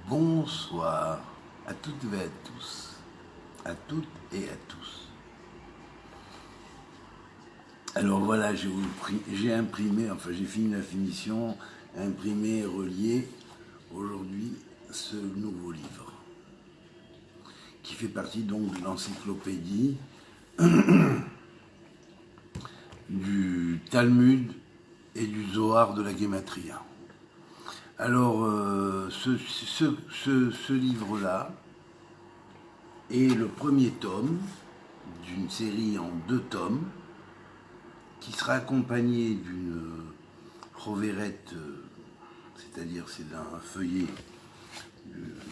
Bonsoir à toutes et à tous, à toutes et à tous. Alors voilà, j'ai imprimé, enfin j'ai fini la finition, imprimé et relié aujourd'hui ce nouveau livre, qui fait partie donc de l'encyclopédie du Talmud et du Zohar de la Guématria. Alors, ce livre-là est le premier tome d'une série en 2 tomes qui sera accompagné d'une roverette, c'est-à-dire c'est un feuillet,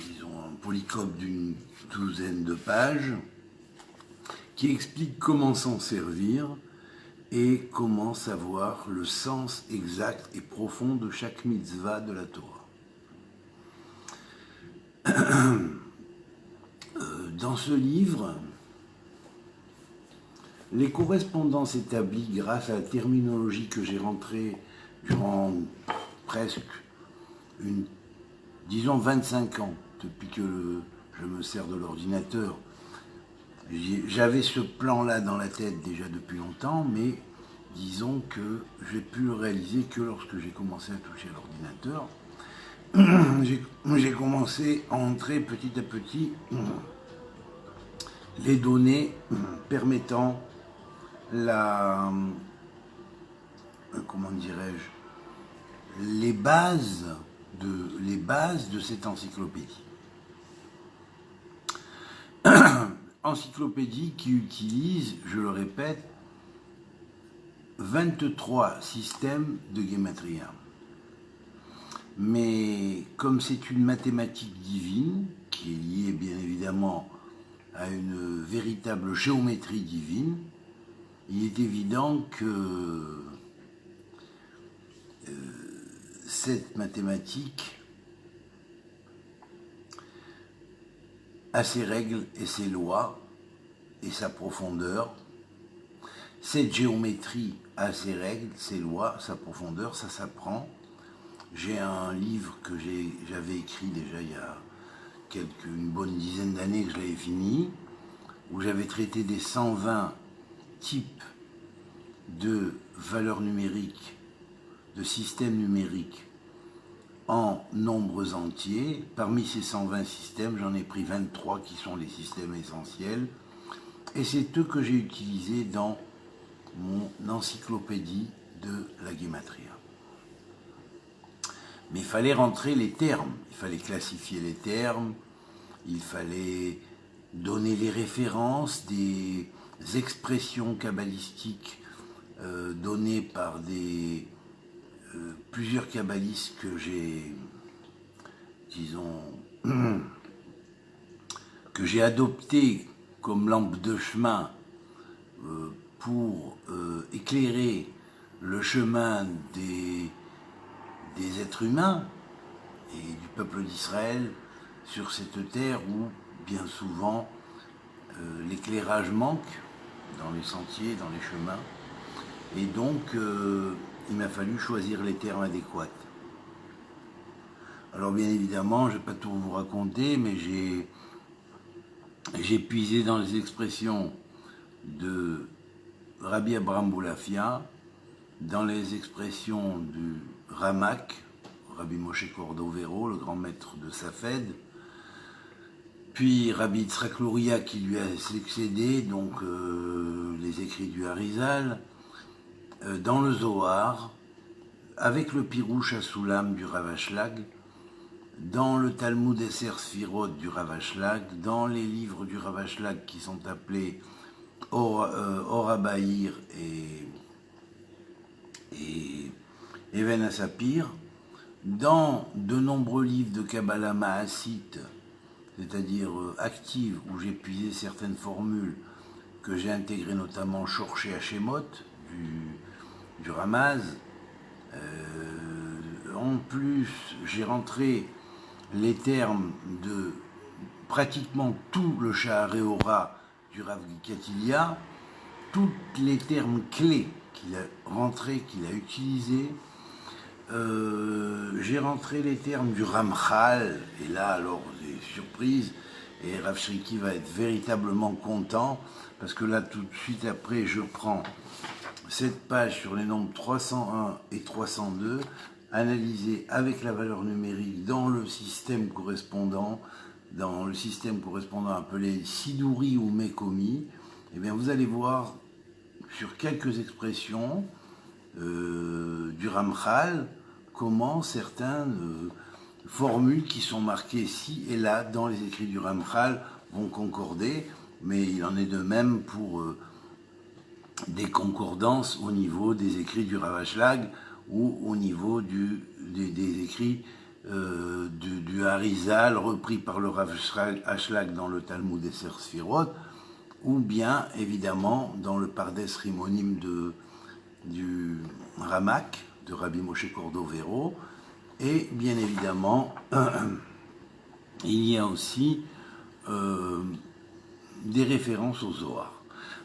disons un polycope d'une 12aine de pages, qui explique comment s'en servir et comment savoir le sens exact et profond de chaque mitzvah de la Torah. Dans ce livre, les correspondances établies grâce à la terminologie que j'ai rentrée durant presque disons 25 ans, depuis que je me sers de l'ordinateur. J'avais ce plan-là dans la tête déjà depuis longtemps, mais disons que j'ai pu le réaliser que lorsque j'ai commencé à toucher à l'ordinateur. J'ai commencé à entrer petit à petit les données permettant comment dirais-je, les bases de cette encyclopédie. Encyclopédie qui utilise, je le répète, 23 systèmes de Gematria. Mais comme c'est une mathématique divine, qui est liée bien évidemment à une véritable géométrie divine, il est évident que cette mathématique a ses règles et ses lois et sa profondeur. Cette géométrie a ses règles, ses lois, sa profondeur, ça s'apprend. J'ai un livre que j'avais écrit déjà il y a une bonne dizaine d'années que je l'avais fini, où j'avais traité des 120 types de valeurs numériques, de systèmes numériques en nombres entiers. Parmi ces 120 systèmes, j'en ai pris 23 qui sont les systèmes essentiels, et c'est eux que j'ai utilisés dans mon encyclopédie de la Gematria. Mais il fallait rentrer les termes, il fallait classifier les termes, il fallait donner les références des expressions kabbalistiques données par plusieurs kabbalistes que j'ai, disons, que j'ai adopté comme lampe de chemin pour éclairer le chemin des êtres humains et du peuple d'Israël sur cette terre où bien souvent l'éclairage manque dans les sentiers, dans les chemins, et donc il m'a fallu choisir les termes adéquats. Alors bien évidemment, je ne vais pas tout vous raconter, mais j'ai puisé dans les expressions de Rabbi Abraham Boulafia, dans les expressions du Ramak, Rabbi Moshe Cordovero, le grand maître de Safed, puis Rabbi Yitzhak Luria qui lui a succédé, donc les écrits du Harizal, dans le Zohar, avec le Pirouche Assoulam du Rav Ashlag, dans le Talmud Esser Sfirot du Rav Ashlag, dans les livres du Rav Ashlag qui sont appelés Or HaBahir et Even HaSapir, dans de nombreux livres de Kabbalah Mahassite, c'est-à-dire active, où j'ai puisé certaines formules que j'ai intégrées, notamment Shorché Hashemot du Ramaz. En plus, j'ai rentré les termes de pratiquement tout le Shaharei Ora du Rav Gikatilia, tous les termes clés qu'il a rentrés, qu'il a utilisés. j'ai rentré les termes du Ramchal, et là alors des surprises, et Rav Shriki va être véritablement content, parce que là tout de suite après je prends cette page sur les nombres 301 et 302, analysée avec la valeur numérique dans le système correspondant appelé Siduri ou Mekomi. Et bien vous allez voir sur quelques expressions du Ramchal comment certaines formules qui sont marquées ici et là dans les écrits du Ramchal vont concorder, mais il en est de même pour des concordances au niveau des écrits du Rav Ashlag ou au niveau des écrits du Harizal repris par le Rav Ashlag dans le Talmud Esser Sfirot, ou bien évidemment dans le Pardes Rimonim du Ramak de Rabbi Moshe Cordovero, et bien évidemment il y a aussi des références au Zohar.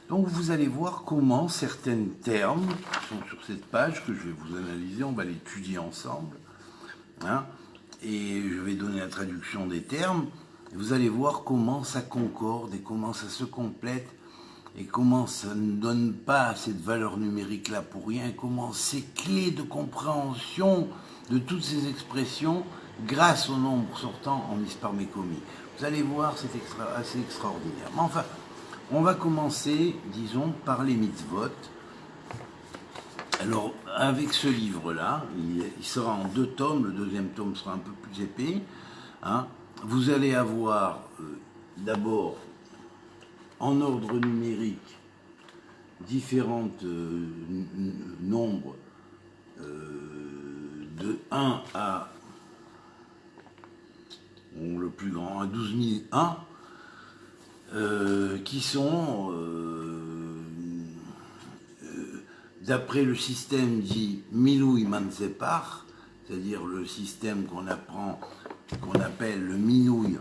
Donc vous allez voir comment certains termes qui sont sur cette page que je vais vous analyser, on va l'étudier ensemble, hein, et je vais donner la traduction des termes. Vous allez voir comment ça concorde et comment ça se complète et comment ça ne donne pas cette valeur numérique là pour rien, et comment ces clés de compréhension de toutes ces expressions grâce au nombre sortant en Mispar Mekomi. Vous allez voir, c'est assez extraordinaire. Mais enfin, on va commencer, disons, par les mitzvot. Alors, avec ce livre-là, il sera en 2 tomes, le 2e tome sera un peu plus épais. Hein. Vous allez avoir d'abord, en ordre numérique, différents nombres de 1 à, le plus grand, à 12 001, qui sont, d'après le système dit Milou Imansepar, c'est-à-dire le système qu'on appelle le Minouille,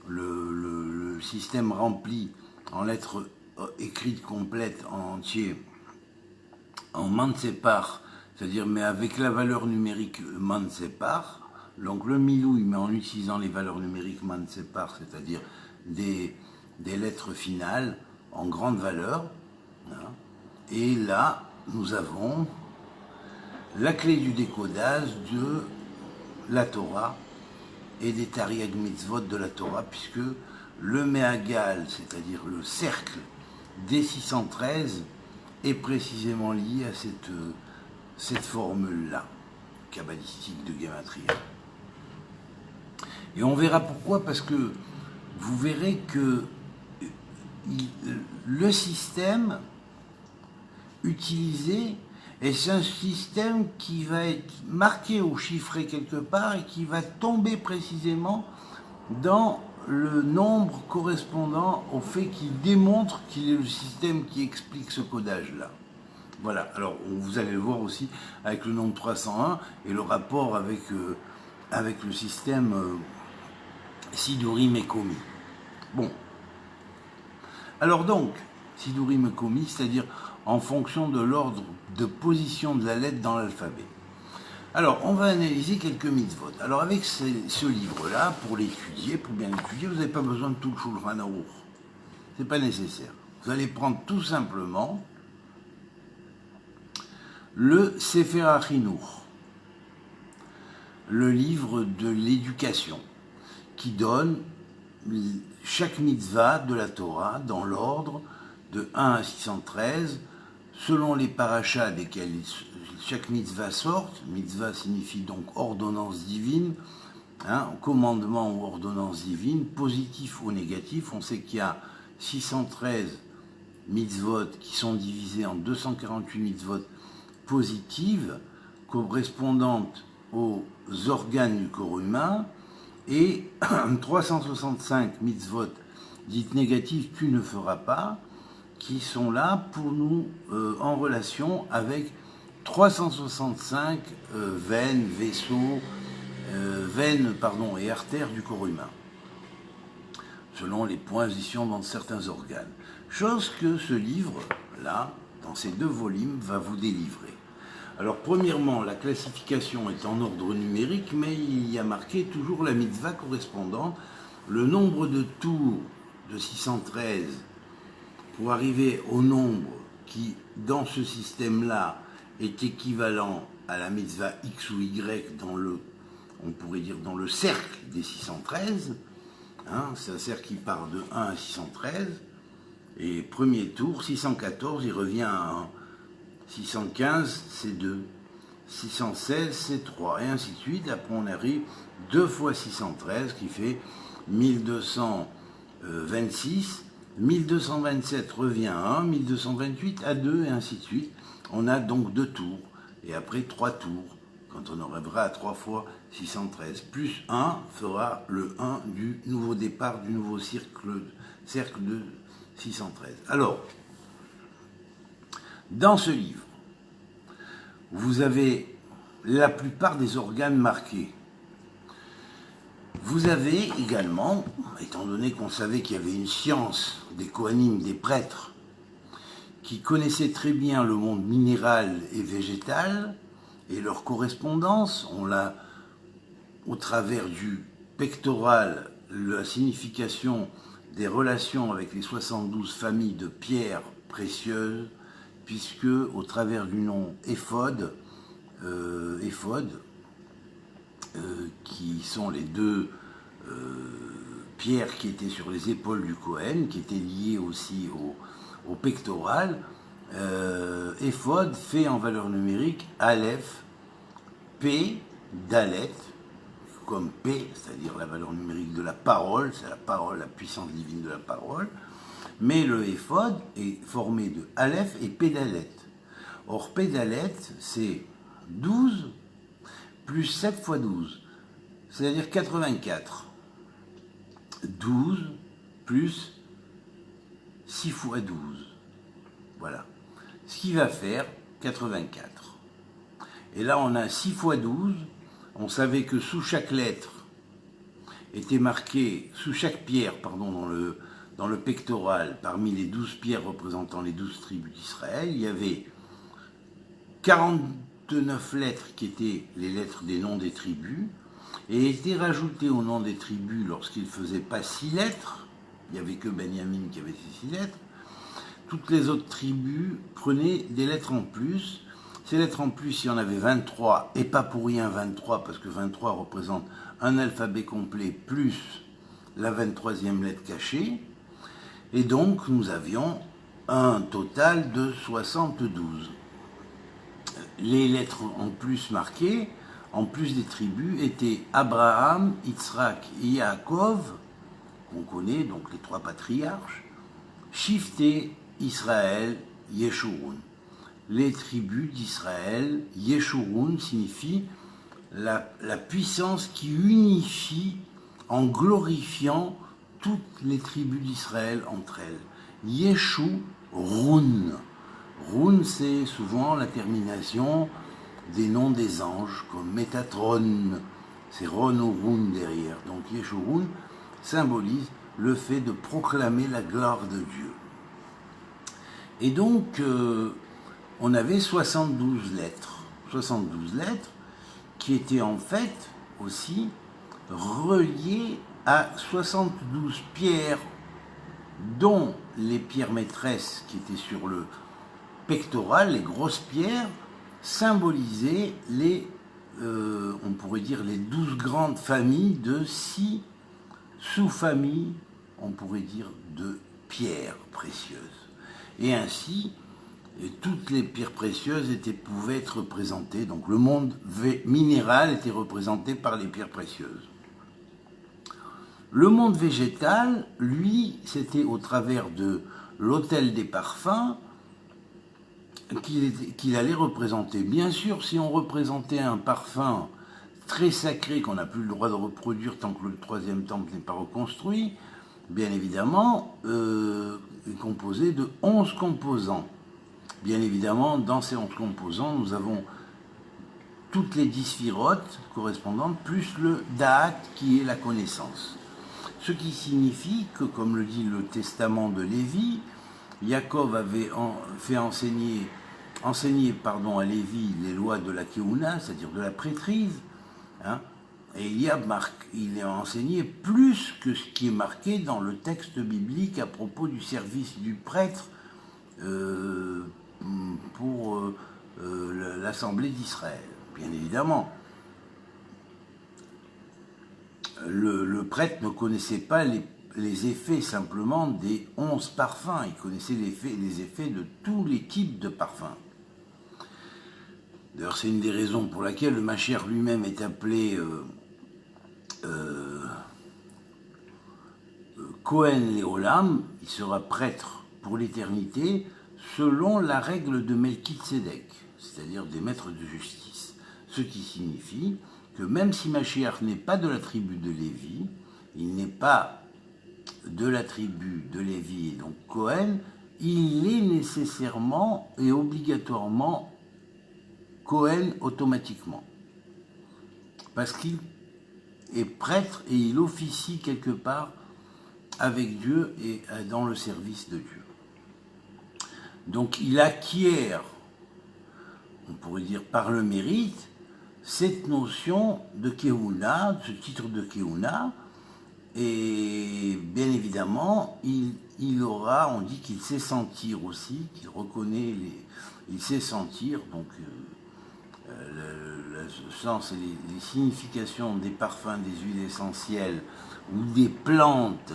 le système rempli en lettres écrites complètes en entier, en Mansepar, c'est-à-dire mais avec la valeur numérique Mansepar, donc le Milou, mais en utilisant les valeurs numériques Mansepar, c'est-à-dire des lettres finales en grande valeur. Hein. Et là, nous avons la clé du décodage de la Torah et des Tariag Mitzvot de la Torah, puisque le Mehagal, c'est-à-dire le cercle des 613, est précisément lié à cette formule-là, kabbalistique de Gematria. Et on verra pourquoi, parce que vous verrez que le système utilisé est un système qui va être marqué ou chiffré quelque part et qui va tomber précisément dans le nombre correspondant au fait qu'il démontre qu'il est le système qui explique ce codage-là. Voilà, alors vous allez le voir aussi avec le nombre 301 et le rapport avec le système Siduri Mekomi. Bon. Alors donc, Siduri Mekomi, c'est-à-dire en fonction de l'ordre de position de la lettre dans l'alphabet. Alors, on va analyser quelques mitzvot. Alors, avec ce livre-là, pour l'étudier, pour bien l'étudier, vous n'avez pas besoin de tout le Shulchan Aruch. Ce n'est pas nécessaire. Vous allez prendre tout simplement le Sefer HaChinuch, le livre de l'éducation, qui donne chaque mitzvah de la Torah dans l'ordre de 1 à 613, selon les parachas desquels chaque mitzvah sort. Mitzvah signifie donc ordonnance divine, hein, commandement ou ordonnance divine, positif ou négatif. On sait qu'il y a 613 mitzvot qui sont divisés en 248 mitzvot positives, correspondantes aux organes du corps humain, et 365 mitzvot dites négatives, tu ne feras pas, qui sont là pour nous en relation avec 365 veines, vaisseaux, et artères du corps humain, selon les positions dans certains organes. Chose que ce livre-là, dans ces 2 volumes, va vous délivrer. Alors premièrement, la classification est en ordre numérique, mais il y a marqué toujours la mitzvah correspondante, le nombre de tours de 613 pour arriver au nombre qui, dans ce système-là, est équivalent à la mitzvah X ou Y dans le, on pourrait dire, dans le cercle des 613. Hein, c'est un cercle qui part de 1 à 613. Et premier tour, 614, il revient à 1. 615, c'est 2. 616, c'est 3. Et ainsi de suite. Après, on arrive 2 fois 613, qui fait 1226. 1227 revient à 1, 1228 à 2, et ainsi de suite. On a donc 2 tours. Et après, 3 tours. Quand on arrivera à 3 fois 613. Plus 1 fera le 1 du nouveau départ, du nouveau cercle de 613. Alors, dans ce livre, vous avez la plupart des organes marqués. Vous avez également, étant donné qu'on savait qu'il y avait une science des Kohanim, des prêtres, qui connaissaient très bien le monde minéral et végétal et leur correspondance, on l'a au travers du pectoral, la signification des relations avec les 72 familles de pierres précieuses, puisque au travers du nom éphod, qui sont les deux pierres qui étaient sur les épaules du Kohen, qui étaient liées aussi au pectoral, éphod fait en valeur numérique Aleph, P, Dalet, comme P, c'est-à-dire la valeur numérique de la parole, c'est la parole, la puissance divine de la parole, mais le éphod est formé de Aleph et Pédalet. Or, Pédalet, c'est 12 plus 7 fois 12, c'est-à-dire 84. 12 plus 6 fois 12. Voilà. Ce qui va faire 84. Et là, on a 6 fois 12. On savait que sous chaque lettre était marqué, sous chaque pierre, pardon, dans le pectoral, parmi les 12 pierres représentant les 12 tribus d'Israël, il y avait 49 lettres qui étaient les lettres des noms des tribus, et étaient rajoutées au nom des tribus lorsqu'il ne faisait pas 6 lettres, il n'y avait que Benjamin qui avait ces 6 lettres, toutes les autres tribus prenaient des lettres en plus. Ces lettres en plus, il y en avait 23, et pas pour rien 23, parce que 23 représente un alphabet complet plus la 23e lettre cachée. Et donc, nous avions un total de 72. Les lettres en plus marquées, en plus des tribus, étaient Abraham, Yitzhak et Yaakov, qu'on connaît, donc les 3 patriarches, Shifté, Israël, Yeshurun. Les tribus d'Israël, Yeshurun signifie la puissance qui unifie en glorifiant toutes les tribus d'Israël entre elles. Yeshurun. Run, c'est souvent la termination des noms des anges, comme Métatron, c'est Ron ou Run derrière. Donc Yeshurun symbolise le fait de proclamer la gloire de Dieu. Et donc, on avait 72 lettres qui étaient en fait aussi reliées à 72 pierres, dont les pierres maîtresses qui étaient sur le pectoral, les grosses pierres, symbolisaient les, on pourrait dire, les 12 grandes familles de 6 sous-familles, on pourrait dire, de pierres précieuses. Et ainsi, toutes les pierres précieuses pouvaient être représentées, donc le monde minéral était représenté par les pierres précieuses. Le monde végétal, lui, c'était au travers de l'autel des parfums qu'il allait représenter. Bien sûr, si on représentait un parfum très sacré qu'on n'a plus le droit de reproduire tant que le 3e temple n'est pas reconstruit, bien évidemment, est composé de 11 composants. Bien évidemment, dans ces 11 composants, nous avons toutes les 10 sphirotes correspondantes, plus le Da'at qui est la connaissance. Ce qui signifie que, comme le dit le testament de Lévi, Yaakov avait fait enseigner enseigné pardon, à Lévi les lois de la Keuna, c'est-à-dire de la prêtrise, hein, et il a enseigné plus que ce qui est marqué dans le texte biblique à propos du service du prêtre pour l'Assemblée d'Israël. Bien évidemment, le prêtre ne connaissait pas les effets simplement des 11 parfums, il connaissait les effets de tous les types de parfums. D'ailleurs, c'est une des raisons pour laquelle le Mashiach lui-même est appelé Kohen Léolam, il sera prêtre pour l'éternité, selon la règle de Melchizedek, c'est-à-dire des maîtres de justice. Ce qui signifie que même si Mashiach n'est pas de la tribu de Lévi, il n'est pas de la tribu de Lévi et donc Kohen, il est nécessairement et obligatoirement Kohen automatiquement. Parce qu'il est prêtre et il officie quelque part avec Dieu et dans le service de Dieu. Donc il acquiert, on pourrait dire par le mérite, cette notion de Keuna, ce titre de Keuna, et bien évidemment, il aura, on dit qu'il sait sentir aussi, qu'il reconnaît, il sait sentir, donc le sens et les significations des parfums, des huiles essentielles ou des plantes,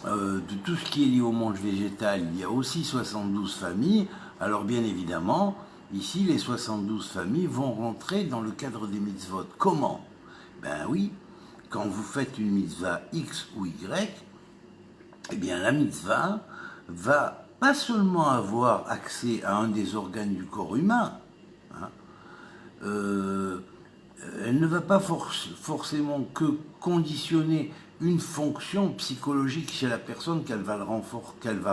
de tout ce qui est lié au monde végétal. Il y a aussi 72 familles. Alors bien évidemment, ici les 72 familles vont rentrer dans le cadre des mitzvot. Comment? Ben oui, quand vous faites une mitzvah X ou Y, eh bien la mitzvah va pas seulement avoir accès à un des organes du corps humain, hein, elle ne va pas forcément que conditionner une fonction psychologique chez la personne qu'elle va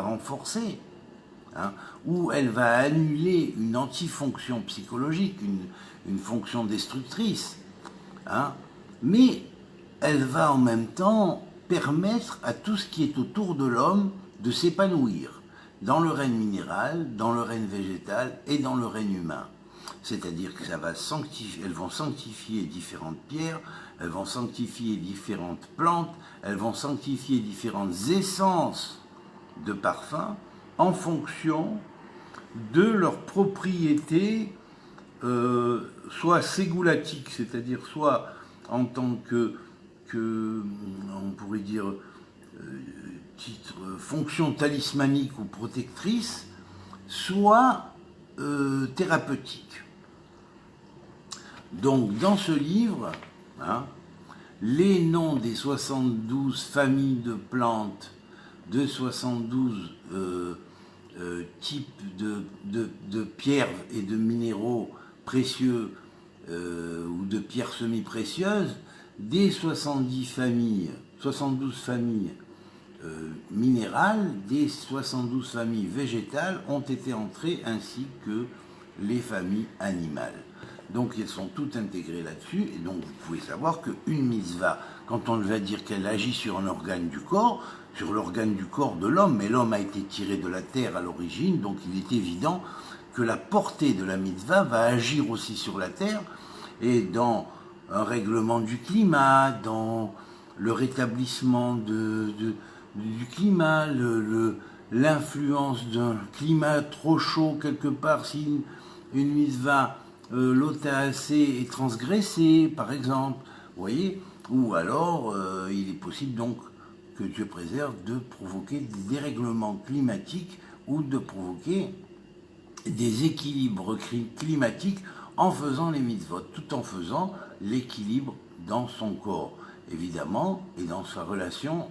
renforcer, hein, ou elle va annuler une antifonction psychologique, une fonction destructrice, hein, mais elle va en même temps permettre à tout ce qui est autour de l'homme de s'épanouir dans le règne minéral, dans le règne végétal et dans le règne humain. C'est-à-dire que elles vont sanctifier différentes pierres, elles vont sanctifier différentes plantes, elles vont sanctifier différentes essences de parfums en fonction de leurs propriétés, soit ségulatiques, c'est-à-dire soit en tant que on pourrait dire, fonction talismanique ou protectrice, soit thérapeutique. Donc, dans ce livre, hein, les noms des 72 familles de plantes, de 72 types de pierres et de minéraux précieux ou de pierres semi-précieuses, des 72 familles minérales, des 72 familles végétales ont été entrées, ainsi que les familles animales. Donc elles sont toutes intégrées là-dessus, et donc vous pouvez savoir qu'une mitzvah, quand on va dire qu'elle agit sur un organe du corps, sur l'organe du corps de l'homme, mais l'homme a été tiré de la terre à l'origine, donc il est évident que la portée de la mitzvah va agir aussi sur la terre, et dans un règlement du climat, dans le rétablissement du climat, l'influence d'un climat trop chaud quelque part, si une mitzvah l'otaacé est transgressé, par exemple, vous voyez, ou alors il est possible donc que Dieu préserve de provoquer des dérèglements climatiques ou de provoquer des équilibres climatiques en faisant les mitzvot, tout en faisant l'équilibre dans son corps, évidemment, et dans sa relation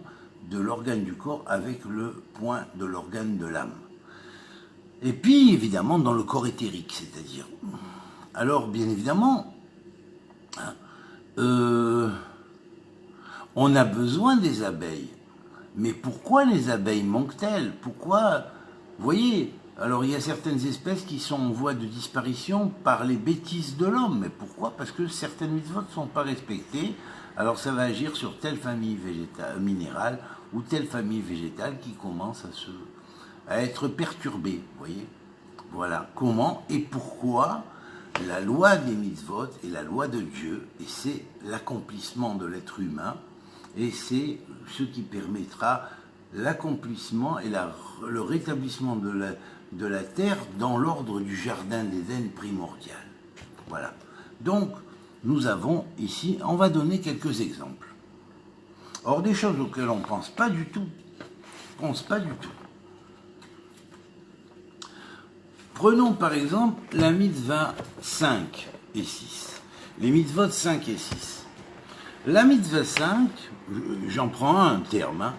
de l'organe du corps avec le point de l'organe de l'âme. Et puis, évidemment, dans le corps éthérique, c'est-à-dire... Alors, bien évidemment, on a besoin des abeilles. Mais pourquoi les abeilles manquent-elles? Pourquoi? Vous voyez, alors il y a certaines espèces qui sont en voie de disparition par les bêtises de l'homme. Mais pourquoi? Parce que certaines mitzvot ne sont pas respectées. Alors ça va agir sur telle famille minérale ou telle famille végétale qui commence à être perturbée, vous voyez. Voilà comment et pourquoi la loi des mitzvot est la loi de Dieu, et c'est l'accomplissement de l'être humain, et c'est ce qui permettra l'accomplissement et le rétablissement de la terre dans l'ordre du jardin d'Éden primordial. Voilà. Donc, nous avons ici, on va donner quelques exemples. Or, des choses auxquelles on ne pense pas du tout. Prenons par exemple la mitzvah 5 et 6. Les mitzvot 5 et 6. La mitzvah 5, j'en prends un terme, hein.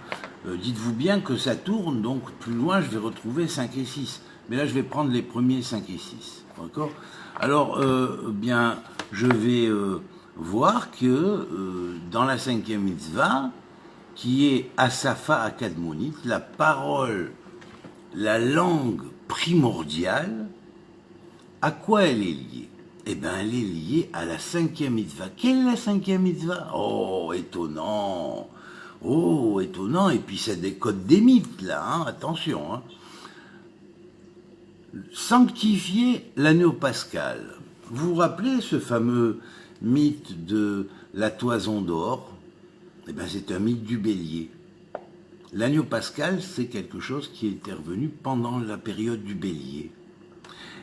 Dites-vous bien que ça tourne, donc plus loin je vais retrouver 5 et 6. Mais là je vais prendre les premiers 5 et 6. D'accord ? Alors, bien, je vais voir que dans la 5e mitzvah, qui est Asafa Akadmonit, la parole, la langue primordiale, à quoi elle est liée? Eh bien, elle est liée à la 5e mitzvah. Quelle est la 5e mitzvah? Oh, étonnant! Oh, étonnant! Et puis ça décode des mythes, là, hein, attention. Hein. Sanctifier l'anneau pascal. Vous vous rappelez ce fameux mythe de la toison d'or? Eh bien, c'est un mythe du bélier. L'agneau pascal, c'est quelque chose qui est intervenu pendant la période du bélier.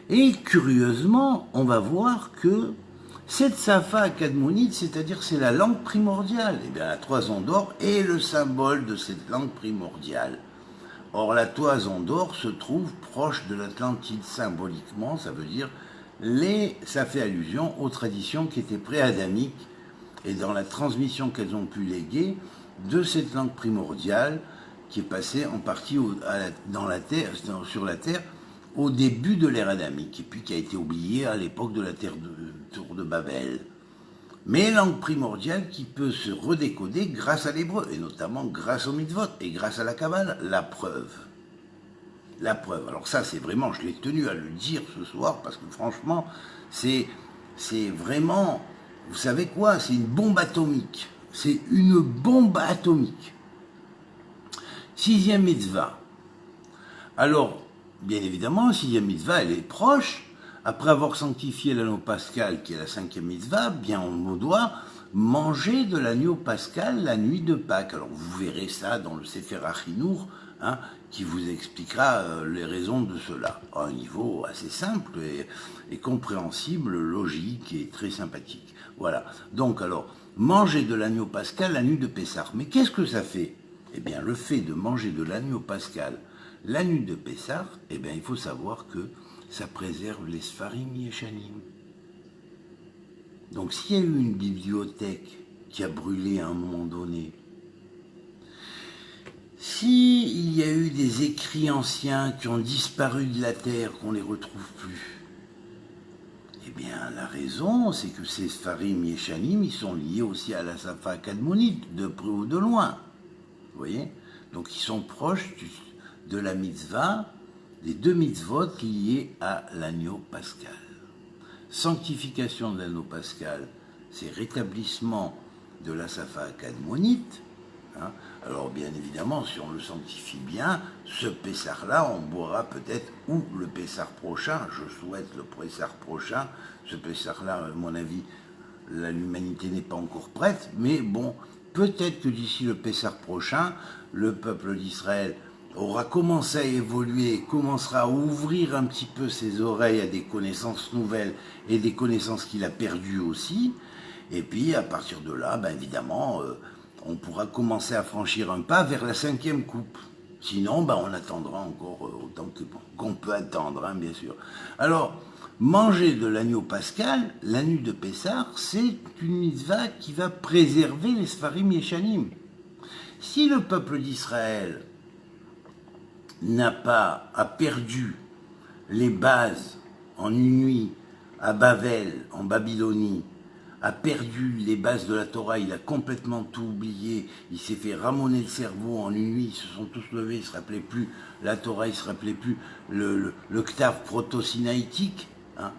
Et curieusement, on va voir que cette Safa Akadmonite, c'est-à-dire c'est la langue primordiale. Eh bien, la toison d'or est le symbole de cette langue primordiale. Or, la toison d'or se trouve proche de l'Atlantide symboliquement, ça veut dire, ça fait allusion aux traditions qui étaient pré-adamiques et dans la transmission qu'elles ont pu léguer de cette langue primordiale qui est passée en partie sur la terre au début de l'ère adamique et puis qui a été oubliée à l'époque de la tour de Babel. Mais langue primordiale qui peut se redécoder grâce à l'hébreu, et notamment grâce au mitzvot, et grâce à la Kabbale, la preuve. La preuve. Alors ça, c'est vraiment, je l'ai tenu à le dire ce soir, parce que franchement, c'est vraiment, vous savez quoi, c'est une bombe atomique. C'est une bombe atomique. 6e mitzvah. Alors, bien évidemment, 6e mitzvah, elle est proche. Après avoir sanctifié l'anneau pascal, qui est la 5e mitzvah, bien on doit manger de l'agneau pascal la nuit de Pâques. Alors vous verrez ça dans le Sefer Achinour, hein, qui vous expliquera les raisons de cela. À un niveau assez simple et compréhensible, logique et très sympathique. Voilà. Donc alors, manger de l'agneau pascal la nuit de Pessah. Mais qu'est-ce que ça fait? Eh bien, le fait de manger de l'agneau pascal la nuit de Pessah, eh bien, il faut savoir que ça préserve les Sfarim Yeshanim. Donc s'il y a eu une bibliothèque qui a brûlé à un moment donné, s'il y a eu des écrits anciens qui ont disparu de la terre, qu'on ne les retrouve plus, eh bien la raison, c'est que ces Sfarim Yeshanim, ils sont liés aussi à la Safa Akadmonite, de près ou de loin. Vous voyez? Donc ils sont proches de la mitzvah, des deux mitzvot liés à l'agneau pascal. Sanctification de l'anneau pascal, c'est rétablissement de la Safa Akadmonite. Hein. Alors bien évidemment, si on le sanctifie bien, ce Pessah-là, on boira peut-être, ou le Pessah prochain, je souhaite le Pessah prochain, ce Pessah-là, à mon avis, l'humanité n'est pas encore prête, mais bon, peut-être que d'ici le Pessah prochain, le peuple d'Israël aura commencé à évoluer, commencera à ouvrir un petit peu ses oreilles à des connaissances nouvelles et des connaissances qu'il a perdues aussi. Et puis, à partir de là, ben évidemment, on pourra commencer à franchir un pas vers la 5e coupe. Sinon, ben, on attendra encore autant qu'on peut attendre, hein, bien sûr. Alors, manger de l'agneau pascal, la nuit de Pessah, c'est une mitzvah qui va préserver les Sfarim Yeshanim. Si le peuple d'Israël a perdu les bases en une nuit à Babel, en Babylonie, a perdu les bases de la Torah, il a complètement tout oublié, il s'est fait ramoner le cerveau en une nuit, ils se sont tous levés, ils ne se rappelaient plus la Torah, ils ne se rappelaient plus le Ktav proto-sinaïtique. Hein.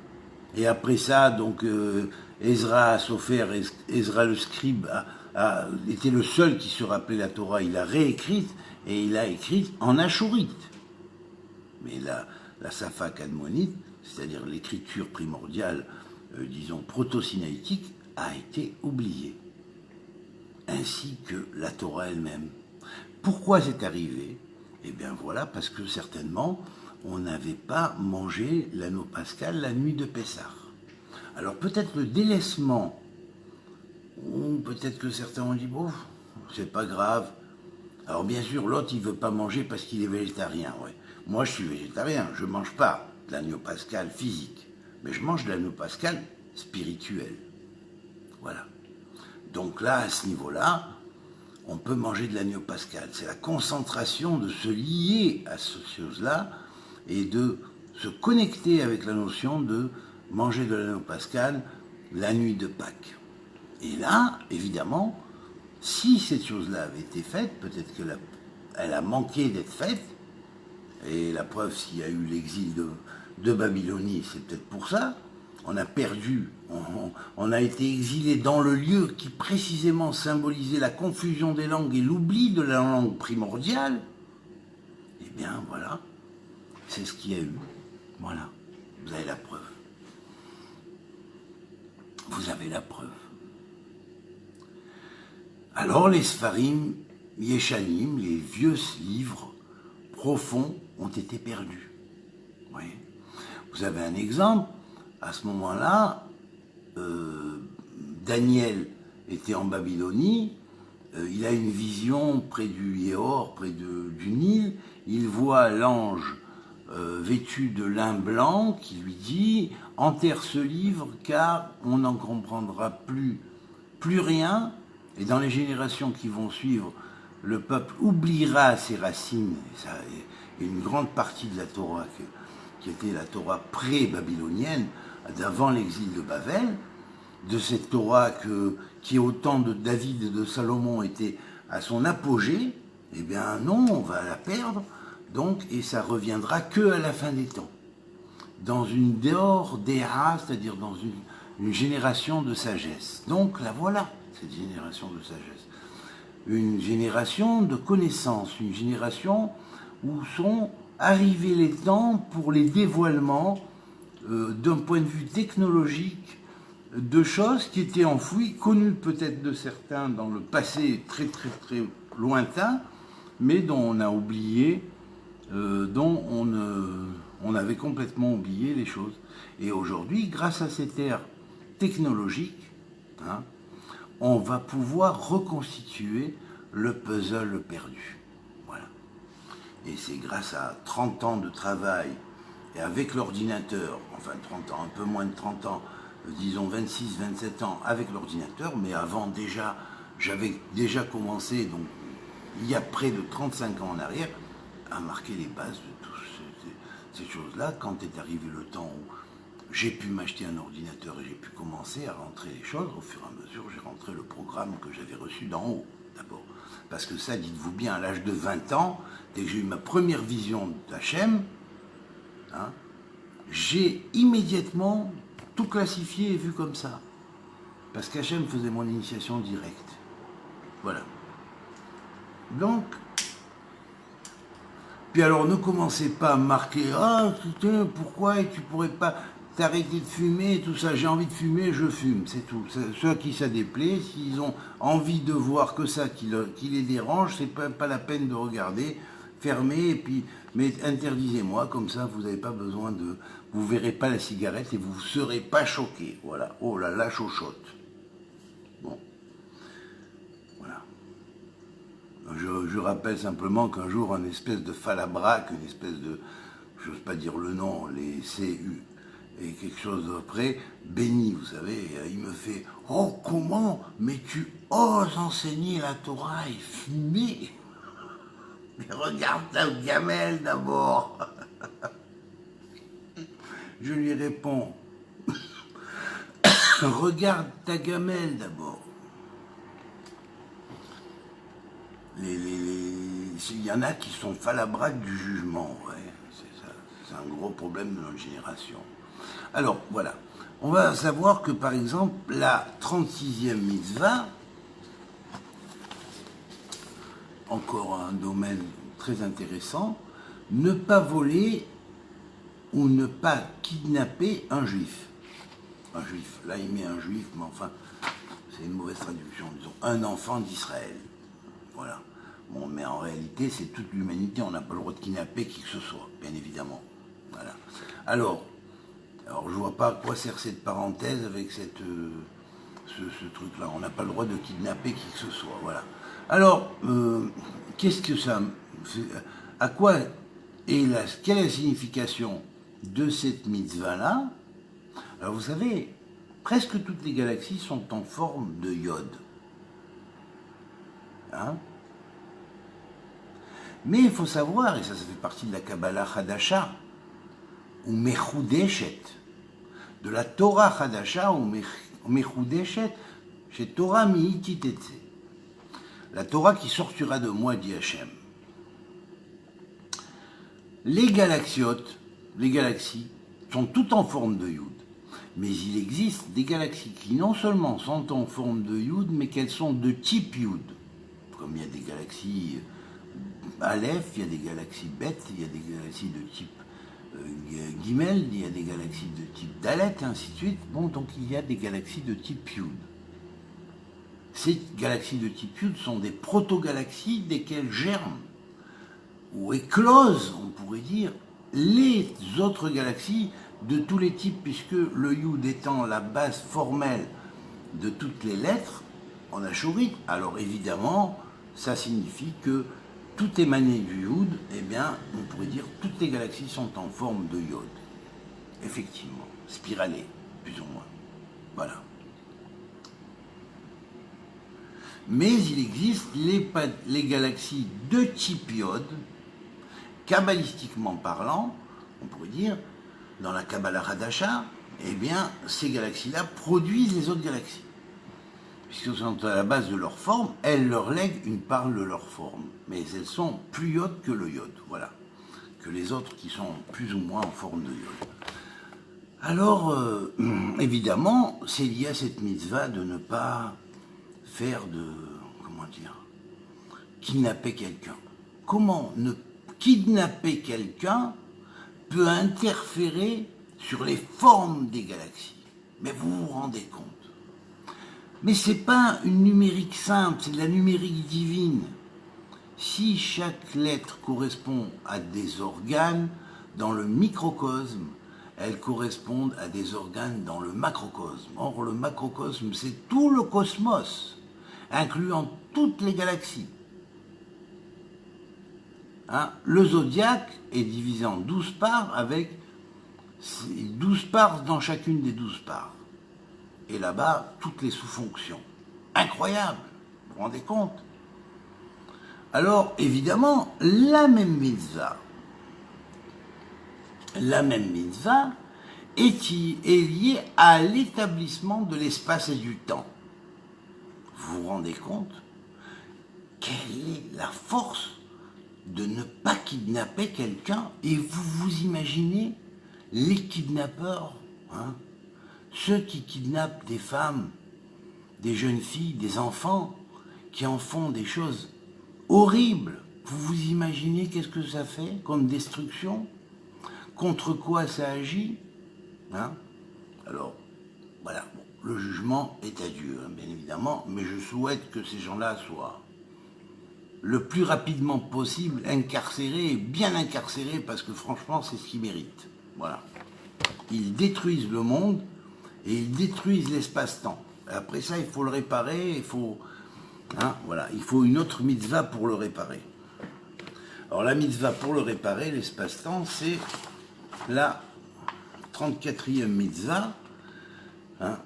Et après ça, donc, Ezra Sofer, Ezra le scribe, était le seul qui se rappelait la Torah, il a réécrite, et il a écrit en achourite. Mais la Safa cadmonite, c'est-à-dire l'écriture primordiale, disons proto-sinaïtique, a été oubliée, ainsi que la Torah elle-même. Pourquoi c'est arrivé? Eh bien voilà, parce que certainement, on n'avait pas mangé l'anneau pascal la nuit de Pessah. Alors peut-être le délaissement, ou peut-être que certains ont dit, bon, c'est pas grave. Alors bien sûr, l'autre, il veut pas manger parce qu'il est végétarien, ouais. Moi, je suis végétarien, je mange pas de l'agneau pascal physique, mais je mange de l'agneau pascal spirituel. Voilà. Donc là, à ce niveau-là, on peut manger de l'agneau pascal. C'est la concentration de se lier à cette chose-là et de se connecter avec la notion de manger de l'agneau pascal la nuit de Pâques. Et là, évidemment, si cette chose-là avait été faite, peut-être qu'elle a manqué d'être faite, et la preuve, s'il y a eu l'exil de Babylonie, c'est peut-être pour ça. On a perdu, on a été exilé dans le lieu qui précisément symbolisait la confusion des langues et l'oubli de la langue primordiale. Eh bien, voilà, c'est ce qu'il y a eu. Voilà, vous avez la preuve. Vous avez la preuve. Alors les Sfarim, Yeshanim, les vieux livres profonds ont été perdus. Oui. Vous avez un exemple, à ce moment-là, Daniel était en Babylonie, il a une vision près du Yéhor, près du Nil, il voit l'ange vêtu de lin blanc qui lui dit « Enterre ce livre car on n'en comprendra plus rien, et dans les générations qui vont suivre, le peuple oubliera ses racines. » Et une grande partie de la Torah, qui était la Torah pré-babylonienne, d'avant l'exil de Babel, de cette Torah qui au temps de David et de Salomon était à son apogée, eh bien non, on va la perdre, donc, et ça reviendra que à la fin des temps. Dans une Deor Dea, c'est-à-dire dans une génération de sagesse. Donc la voilà, cette génération de sagesse. Une génération de connaissances, une génération où sont arrivés les temps pour les dévoilements d'un point de vue technologique de choses qui étaient enfouies, connues peut-être de certains dans le passé très très très lointain, mais dont on a oublié, dont on avait complètement oublié les choses. Et aujourd'hui, grâce à cette ère technologique, hein, on va pouvoir reconstituer le puzzle perdu. Voilà. Et c'est grâce à 30 ans de travail, et avec l'ordinateur, enfin 30 ans, un peu moins de 30 ans, disons 26, 27 ans avec l'ordinateur, mais avant déjà, j'avais déjà commencé, donc il y a près de 35 ans en arrière, à marquer les bases de toutes ces choses-là, quand est arrivé le temps où j'ai pu m'acheter un ordinateur et j'ai pu commencer à rentrer les choses. Au fur et à mesure, j'ai rentré le programme que j'avais reçu d'en haut, d'abord. Parce que ça, dites-vous bien, à l'âge de 20 ans, dès que j'ai eu ma première vision d'Hachem, hein, j'ai immédiatement tout classifié et vu comme ça. Parce qu'Hachem faisait mon initiation directe. Voilà. Donc, puis alors ne commencez pas à marquer « Ah, putain, pourquoi tu pourrais pas t'arrêter de fumer ?» et tout ça. J'ai envie de fumer, je fume, c'est tout. Ceux à qui ça déplaît, s'ils ont envie de voir que ça qui les dérange, c'est pas la peine de regarder. Fermez, et puis, mais interdisez-moi, comme ça vous n'avez pas besoin de... Vous verrez pas la cigarette et vous ne serez pas choqué. Voilà. Oh là là, chochotte. Bon. Voilà. Je rappelle simplement qu'un jour, un espèce de falabraque, une espèce de, j'ose pas dire le nom, les CU, et quelque chose après, béni, vous savez, il me fait « Oh, comment? Mais tu oses enseigner la Torah et fumer ?» Mais regarde ta gamelle d'abord. Je lui réponds, regarde ta gamelle d'abord. Il y en a qui sont falabraques du jugement, ouais. C'est un gros problème de notre génération. Alors, voilà. On va savoir que, par exemple, la 36e mitzvah, encore un domaine très intéressant, ne pas voler ou ne pas kidnapper un juif. Un juif, là il met un juif, mais enfin, c'est une mauvaise traduction, disons, un enfant d'Israël. Voilà. Bon, mais en réalité, c'est toute l'humanité, on n'a pas le droit de kidnapper qui que ce soit, bien évidemment. Voilà. Alors je vois pas à quoi sert cette parenthèse avec ce truc-là. On n'a pas le droit de kidnapper qui que ce soit, voilà. Alors, qu'est-ce que ça... À quoi quelle est la signification de cette mitzvah-là? Alors vous savez, presque toutes les galaxies sont en forme de iode. Hein? Mais il faut savoir, et ça fait partie de la Kabbalah Hadasha, ou Mechudeshet, de la Torah Hadasha, ou Mechudeshet, chez Torah Mi'ititetse. La Torah qui sortira de moi, dit Hachem. Les galaxies, sont toutes en forme de Yud. Mais il existe des galaxies qui non seulement sont en forme de Yud, mais qu'elles sont de type Yud. Comme il y a des galaxies Aleph, il y a des galaxies Bet, il y a des galaxies de type Gimel, il y a des galaxies de type Dalet, et ainsi de suite. Bon, donc il y a des galaxies de type Yud. Ces galaxies de type Yud sont des proto-galaxies desquelles germent ou éclosent, on pourrait dire, les autres galaxies de tous les types, puisque le Yud étant la base formelle de toutes les lettres en achourite, alors évidemment, ça signifie que tout émané du Yud, eh bien, on pourrait dire toutes les galaxies sont en forme de Yod. Effectivement, spiralées, plus ou moins. Voilà. Mais il existe les galaxies de type Yod, kabbalistiquement parlant, on pourrait dire, dans la Kabbalah Hadasha, eh bien, ces galaxies-là produisent les autres galaxies. Puisqu'elles sont à la base de leur forme, elles leur lèguent une part de leur forme. Mais elles sont plus Yod que le Yod, voilà. Que les autres qui sont plus ou moins en forme de Yod. Alors, évidemment, c'est lié à cette mitzvah de ne pas faire de, comment dire, kidnapper quelqu'un. Comment ne kidnapper quelqu'un peut interférer sur les formes des galaxies? Mais vous vous rendez compte? Mais c'est pas une numérique simple, c'est de la numérique divine. Si chaque lettre correspond à des organes dans le microcosme, elles correspondent à des organes dans le macrocosme. Or, le macrocosme, c'est tout le cosmos, incluant toutes les galaxies. Hein? Le zodiaque est divisé en 12 parts avec 12 parts dans chacune des 12 parts. Et là-bas, toutes les sous-fonctions. Incroyable, vous vous rendez compte? Alors, évidemment, la même mitzvah est liée à l'établissement de l'espace et du temps. Vous vous rendez compte? Quelle est la force de ne pas kidnapper quelqu'un? Et vous vous imaginez les kidnappeurs, hein? Ceux qui kidnappent des femmes, des jeunes filles, des enfants, qui en font des choses horribles. Vous vous imaginez qu'est-ce que ça fait comme destruction? Contre quoi ça agit? Hein? Alors, voilà, bon, le jugement est à Dieu, hein, bien évidemment, mais je souhaite que ces gens-là soient le plus rapidement possible incarcérés, et bien incarcérés, parce que franchement, c'est ce qu'ils méritent. Voilà. Ils détruisent le monde, et ils détruisent l'espace-temps. Après ça, il faut le réparer, il faut une autre mitzvah pour le réparer. Alors la mitzvah pour le réparer, l'espace-temps, c'est la 34e mitzvah, hein,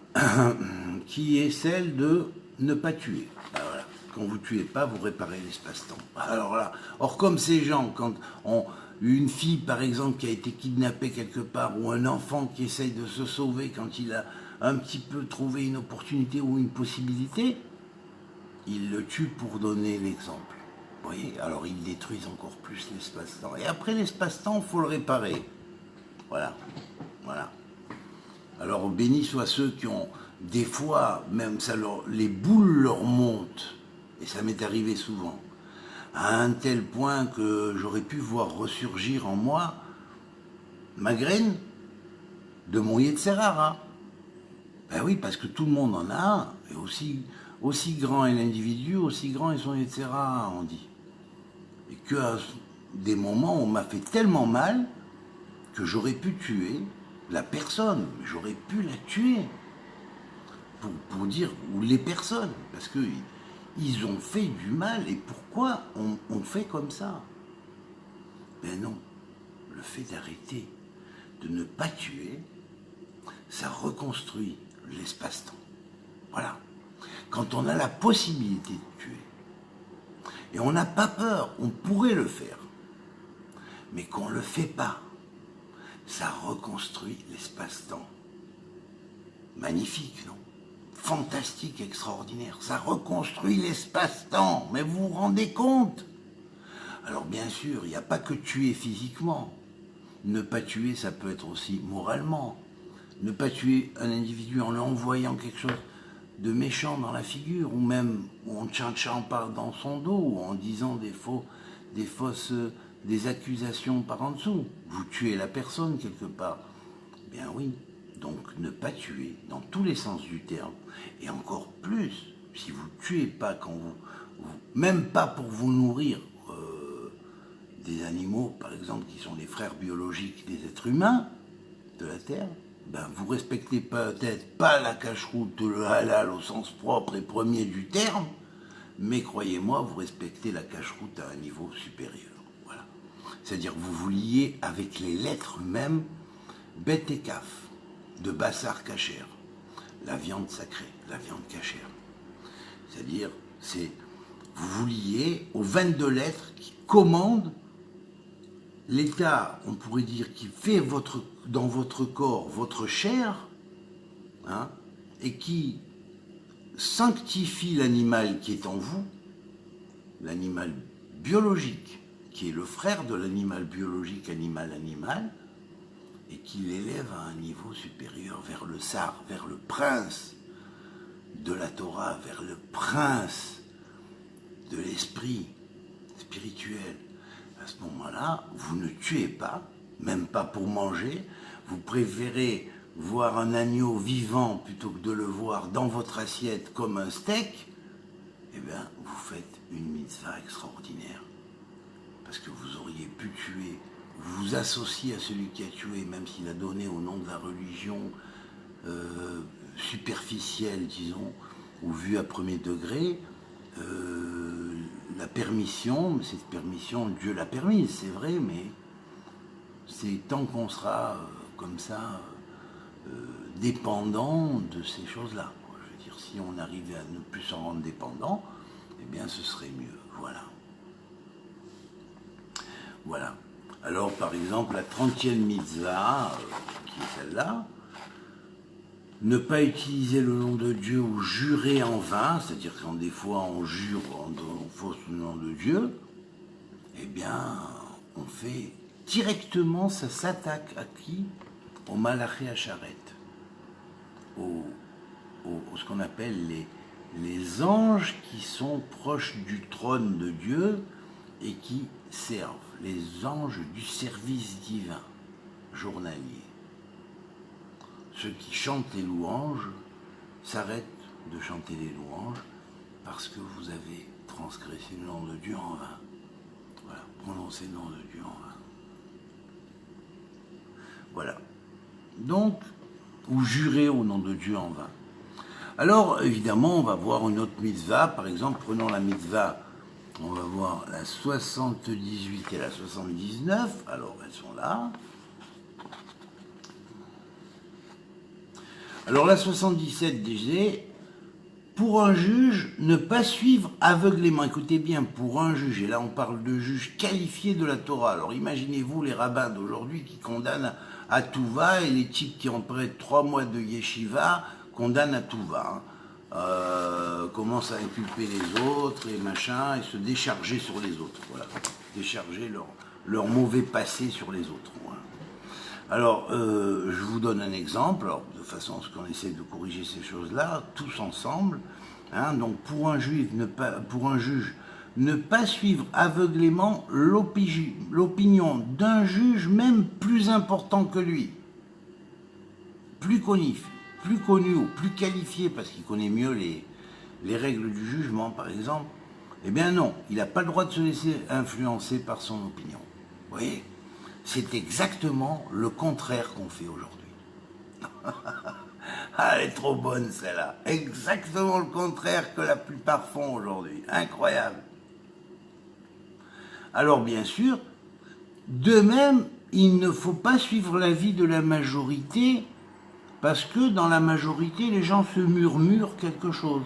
qui est celle de ne pas tuer. Ben voilà. Quand vous ne tuez pas, vous réparez l'espace-temps. Alors là, or comme ces gens, quand une fille, par exemple, qui a été kidnappée quelque part, ou un enfant qui essaye de se sauver quand il a un petit peu trouvé une opportunité ou une possibilité, il le tue pour donner l'exemple. Vous voyez? Alors ils détruisent encore plus l'espace-temps. Et après l'espace-temps, il faut le réparer. Voilà. Voilà. Alors béni soient ceux qui ont, des fois, même les boules leur montent, et ça m'est arrivé souvent, à un tel point que j'aurais pu voir ressurgir en moi ma graine de mon Yetzerara. Ben oui, parce que tout le monde en a un, et aussi grand est l'individu, aussi grand est son Yetzerara, on dit. Et qu'à des moments, on m'a fait tellement mal que j'aurais pu tuer la personne, j'aurais pu la tuer, pour dire, ou les personnes, parce que ils ont fait du mal, et pourquoi on fait comme ça? Ben non, le fait d'arrêter, de ne pas tuer, ça reconstruit l'espace-temps. Voilà. Quand on a la possibilité de tuer, et on n'a pas peur, on pourrait le faire, mais qu'on ne le fait pas, ça reconstruit l'espace-temps. Magnifique, non? Fantastique, extraordinaire. Ça reconstruit l'espace-temps. Mais vous vous rendez compte? Alors bien sûr, il n'y a pas que tuer physiquement. Ne pas tuer, ça peut être aussi moralement. Ne pas tuer un individu en lui envoyant quelque chose de méchant dans la figure, ou même en tchan-tchan par dans son dos, ou en disant des accusations par en dessous. Vous tuez la personne quelque part. Bien oui, donc ne pas tuer dans tous les sens du terme. Et encore plus, si vous ne tuez pas quand même pas pour vous nourrir des animaux, par exemple, qui sont les frères biologiques des êtres humains de la Terre, ben vous respectez peut-être pas la cache-route, le halal au sens propre et premier du terme, mais croyez-moi, vous respectez la cache-route à un niveau supérieur. Voilà. C'est-à-dire que vous vous liez avec les lettres mêmes, bête et caf, de Bassar Kacher, la viande sacrée, la viande cachère. C'est-à-dire, vous vous liez aux 22 lettres qui commandent l'état, on pourrait dire, qui fait dans votre corps votre chair, hein, et qui sanctifie l'animal qui est en vous, l'animal biologique, qui est le frère de l'animal biologique animal, et qui l'élève à un niveau supérieur vers le Sar, vers le prince de la Torah, vers le prince de l'esprit spirituel. À ce moment-là, vous ne tuez pas, même pas pour manger, vous préférez voir un agneau vivant plutôt que de le voir dans votre assiette comme un steak, eh bien, vous faites une mitzvah extraordinaire. Parce que vous auriez pu tuer, vous vous associez à celui qui a tué, même s'il a donné au nom de la religion superficielle, disons, ou vue à premier degré, la permission, mais cette permission, Dieu l'a permise, c'est vrai, mais c'est tant qu'on sera comme ça, dépendant de ces choses-là. Je veux dire, si on arrivait à ne plus s'en rendre dépendant, eh bien ce serait mieux, voilà. Voilà. Alors, par exemple, la 30e mitzvah, qui est celle-là, ne pas utiliser le nom de Dieu ou jurer en vain, c'est-à-dire quand des fois on jure en fausse le nom de Dieu, eh bien, on fait directement, ça s'attaque à qui? Au Malaché Acharet, ce qu'on appelle les anges qui sont proches du trône de Dieu et qui servent, les anges du service divin journalier. Ceux qui chantent les louanges s'arrêtent de chanter les louanges parce que vous avez transgressé le nom de Dieu en vain. Voilà, prononcez le nom de Dieu en vain. Voilà. Donc, ou jurer au nom de Dieu en vain. Alors, évidemment, on va voir une autre mitzvah. Par exemple, prenons la mitzvah, on va voir la 78 et la 79. Alors, elles sont là. Alors, la 77 disait, pour un juge, ne pas suivre aveuglément. Écoutez bien, pour un juge, et là on parle de juge qualifié de la Torah. Alors, imaginez-vous les rabbins d'aujourd'hui qui condamnent à tout va, et les types qui ont près de 3 mois de yeshiva condamnent à tout va. Commencent à inculper les autres et machin, et se décharger sur les autres. Voilà, décharger leur mauvais passé sur les autres. Voilà. Alors, je vous donne un exemple, alors, de façon à ce qu'on essaie de corriger ces choses-là, tous ensemble. Hein, donc, pour un juge, ne pas suivre aveuglément l'opinion d'un juge même plus important que lui, plus connu ou plus qualifié, parce qu'il connaît mieux les règles du jugement, par exemple. Eh bien non, il n'a pas le droit de se laisser influencer par son opinion. Vous voyez, c'est exactement le contraire qu'on fait aujourd'hui. Ah, elle est trop bonne celle-là. Exactement le contraire que la plupart font aujourd'hui. Incroyable. Alors bien sûr, de même, il ne faut pas suivre l'avis de la majorité, parce que dans la majorité, les gens se murmurent quelque chose.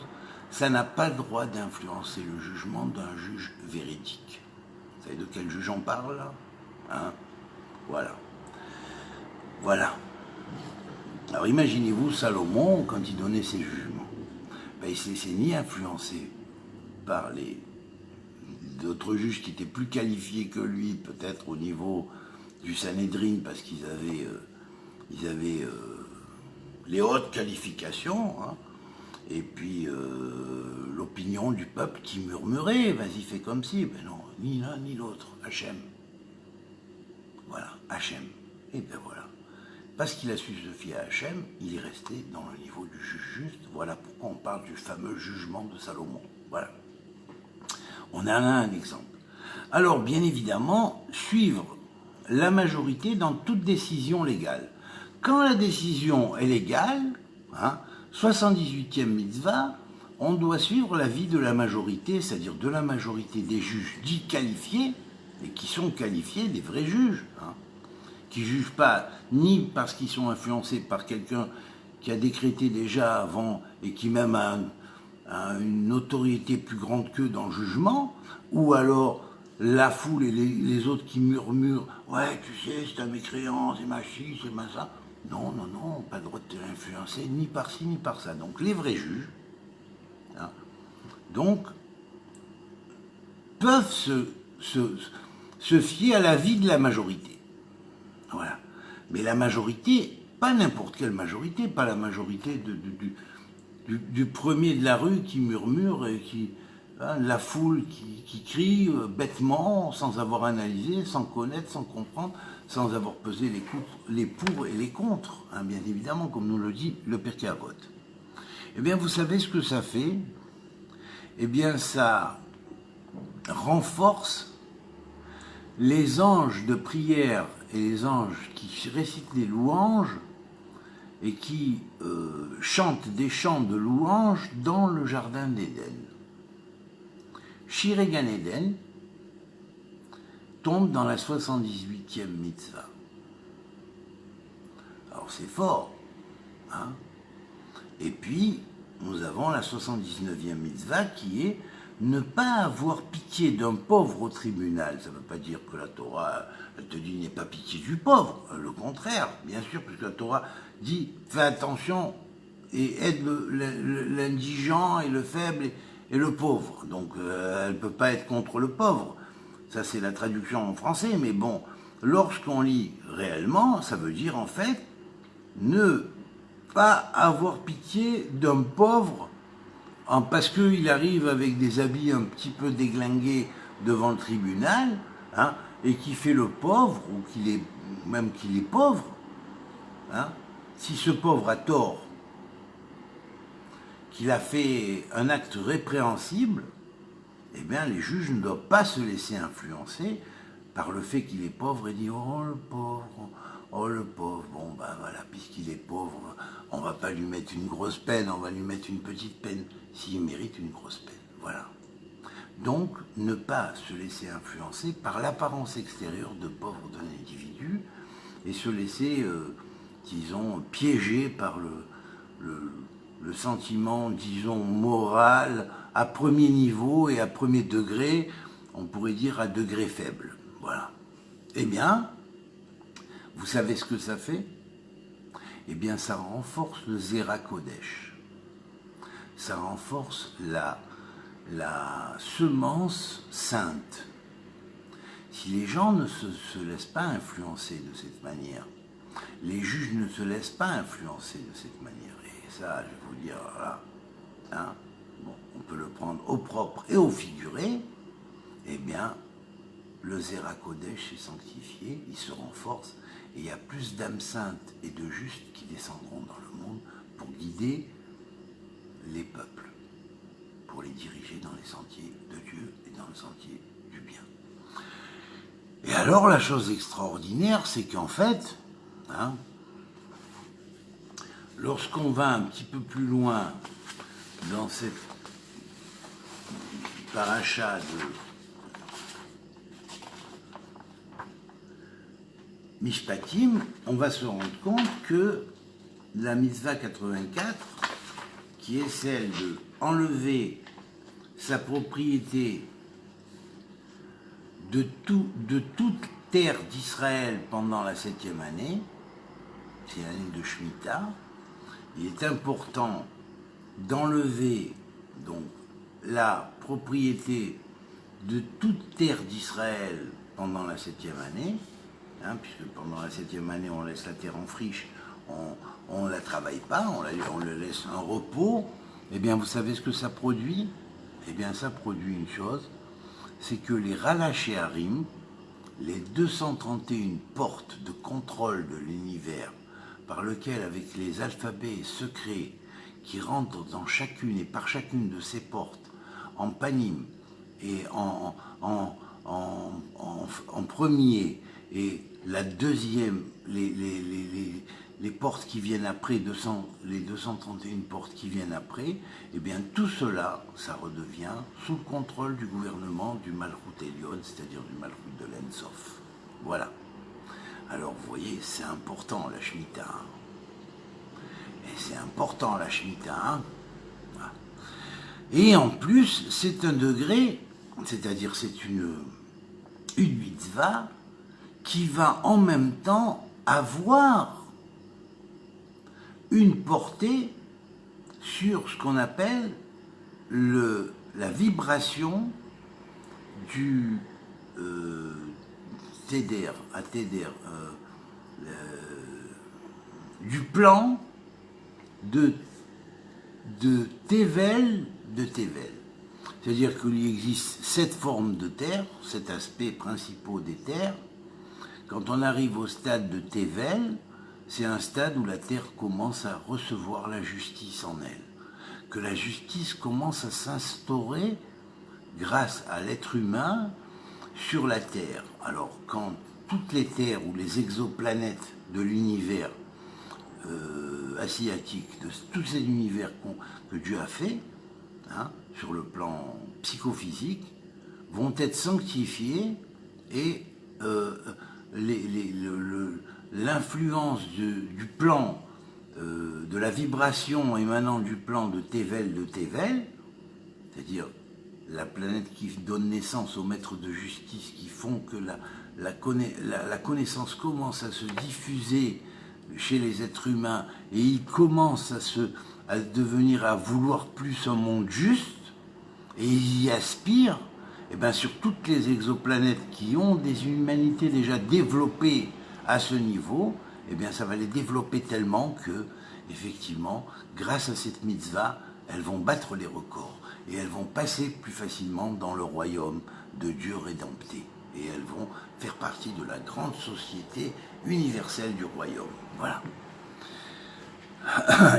Ça n'a pas le droit d'influencer le jugement d'un juge véridique. Vous savez de quel juge on parle là, hein? Voilà. Voilà. Alors imaginez-vous Salomon, quand il donnait ses jugements, ben, il ne se laissait ni influencer par d'autres juges qui étaient plus qualifiés que lui, peut-être au niveau du Sanhédrin, parce qu'ils avaient les hautes qualifications, hein, et puis l'opinion du peuple qui murmurait, vas-y fais comme si, ben non, ni l'un ni l'autre, Hachem. Voilà, Hachem. Et ben voilà. Parce qu'il a su se fier à Hachem, il est resté dans le niveau du juge juste. Voilà pourquoi on parle du fameux jugement de Salomon. Voilà. On a là un exemple. Alors, bien évidemment, suivre la majorité dans toute décision légale. Quand la décision est légale, hein, 78e mitzvah, on doit suivre l'avis de la majorité, c'est-à-dire de la majorité des juges dits qualifiés, et qui sont qualifiés des vrais juges, hein, qui ne jugent pas ni parce qu'ils sont influencés par quelqu'un qui a décrété déjà avant et qui même a une autorité plus grande qu'eux dans le jugement, ou alors la foule et les autres qui murmurent « Ouais, tu sais, c'est un mécréant, c'est ma ci, c'est ma ça ». Non, non, non, pas le droit de t'influencer ni par ci, ni par ça. Donc les vrais juges, hein, donc, peuvent se fier à l'avis de la majorité. Voilà. Mais la majorité, pas n'importe quelle majorité, pas la majorité du premier de la rue qui murmure et qui, hein, la foule qui crie bêtement, sans avoir analysé, sans connaître, sans comprendre, sans avoir pesé les pour et les contre, hein, bien évidemment, comme nous le dit le Pirkei Avot. Eh bien, vous savez ce que ça fait? Eh bien, ça renforce les anges de prière et les anges qui récitent des louanges et qui chantent des chants de louanges dans le jardin d'Éden. Shirei Gan Eden tombe dans la 78e mitzvah. Alors c'est fort, hein? Et puis nous avons la 79e mitzvah qui est ne pas avoir pitié d'un pauvre au tribunal. Ça ne veut pas dire que la Torah, elle te dit n'aie pas pitié du pauvre. Le contraire, bien sûr, puisque la Torah dit fais attention et aide l'indigent et le faible et le pauvre. Donc elle ne peut pas être contre le pauvre. Ça c'est la traduction en français, mais bon, lorsqu'on lit réellement, ça veut dire en fait ne pas avoir pitié d'un pauvre parce qu'il arrive avec des habits un petit peu déglingués devant le tribunal, hein, et qui fait le pauvre, ou même qu'il est pauvre, hein, si ce pauvre a tort, qu'il a fait un acte répréhensible, eh bien les juges ne doivent pas se laisser influencer par le fait qu'il est pauvre et dire « Oh le pauvre, bon ben voilà, puisqu'il est pauvre, on va pas lui mettre une grosse peine, on va lui mettre une petite peine, s'il mérite une grosse peine. » Voilà. Donc, ne pas se laisser influencer par l'apparence extérieure de pauvre d'un individu et se laisser, disons, piéger par le sentiment, disons, moral à premier niveau et à premier degré, on pourrait dire à degré faible. Voilà. Eh bien, vous savez ce que ça fait? Eh bien, ça renforce le Zera Kodesh. Ça renforce la semence sainte. Si les gens ne se laissent pas influencer de cette manière, les juges ne se laissent pas influencer de cette manière, et ça, je vais vous dire, là, hein, bon, on peut le prendre au propre et au figuré, eh bien, le Zera Kodesh est sanctifié, il se renforce, et il y a plus d'âmes saintes et de justes qui descendront dans le monde pour guider les peuples, pour les diriger dans les sentiers de Dieu et dans le sentier du bien. Et alors, la chose extraordinaire, c'est qu'en fait, lorsqu'on va un petit peu plus loin dans cette paracha de Mishpatim, on va se rendre compte que la mitzvah 84, qui est celle de enlever sa propriété de toute terre d'Israël pendant la 7e année, c'est l'année de Shemitah, il est important d'enlever donc la propriété de toute terre d'Israël pendant la 7e année, puisque pendant la 7e année on laisse la terre en friche, on ne la travaille pas, on le laisse un repos. Eh bien vous savez ce que ça produit? Eh bien ça produit une chose, c'est que les Ralachéarim, les 231 portes de contrôle de l'univers, par lequel, avec les alphabets secrets qui rentrent dans chacune et par chacune de ces portes, en panim et en premier, et la deuxième, les portes qui viennent après, les 231 portes qui viennent après, eh bien tout cela, ça redevient sous le contrôle du gouvernement du Malchut Elyon, c'est-à-dire du Malchut de l'Ensof. Voilà. Alors vous voyez, c'est important la Shemitah. Et c'est important la Shemitah. Voilà. Et en plus, c'est un degré, c'est-à-dire c'est une mitzvah qui va en même temps avoir une portée sur ce qu'on appelle la vibration du du plan de Tevel de Tevel. C'est-à-dire qu'il existe 7 formes de terre, 7 aspects principaux des terres. Quand on arrive au stade de Tevel, c'est un stade où la terre commence à recevoir la justice en elle, que la justice commence à s'instaurer grâce à l'être humain sur la terre. Alors quand toutes les terres ou les exoplanètes de l'univers asiatique, de tous ces univers que Dieu a fait, sur le plan psychophysique, vont être sanctifiés et l'influence du plan, de la vibration émanant du plan de Tevel, c'est-à-dire la planète qui donne naissance aux maîtres de justice, qui font que la connaissance commence à se diffuser chez les êtres humains, et ils commencent à vouloir plus un monde juste, et ils y aspirent, et bien sur toutes les exoplanètes qui ont des humanités déjà développées à ce niveau, et bien ça va les développer tellement que, effectivement, grâce à cette mitzvah, elles vont battre les records, et elles vont passer plus facilement dans le royaume de Dieu rédempté, et elles vont faire partie de la grande société universelle du royaume. Voilà.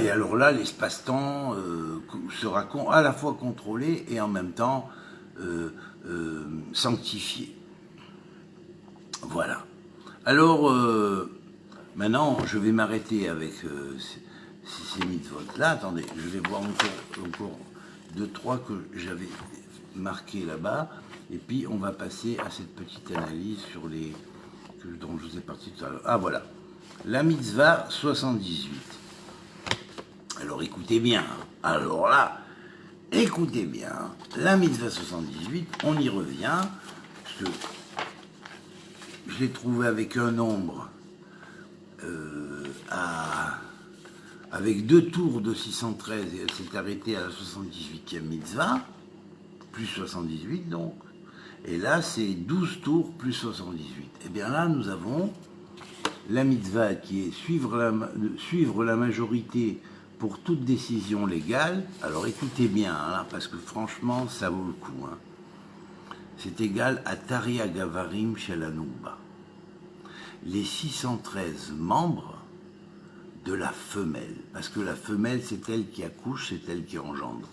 Et alors là, l'espace-temps sera à la fois contrôlé et en même temps sanctifié. Voilà. Alors, maintenant, je vais m'arrêter avec ces mitzvot-là. Attendez, je vais voir encore 2-3 que j'avais marqués là-bas. Et puis, on va passer à cette petite analyse sur dont je vous ai parlé tout à l'heure. Ah, voilà. La mitzvah 78. Alors, écoutez bien. Alors là, écoutez bien. La mitzvah 78, on y revient. Parce que je l'ai trouvé avec un nombre avec 2 tours de 613, et elle s'est arrêtée à la 78e mitzvah, plus 78 donc. Et là, c'est 12 tours plus 78. Et bien là, nous avons la mitzvah qui est suivre la majorité pour toute décision légale. Alors écoutez bien, parce que franchement, ça vaut le coup. c'est égal à Taria Gavarim Shalanouba. Les 613 membres de la femelle, parce que la femelle, c'est elle qui accouche, c'est elle qui engendre.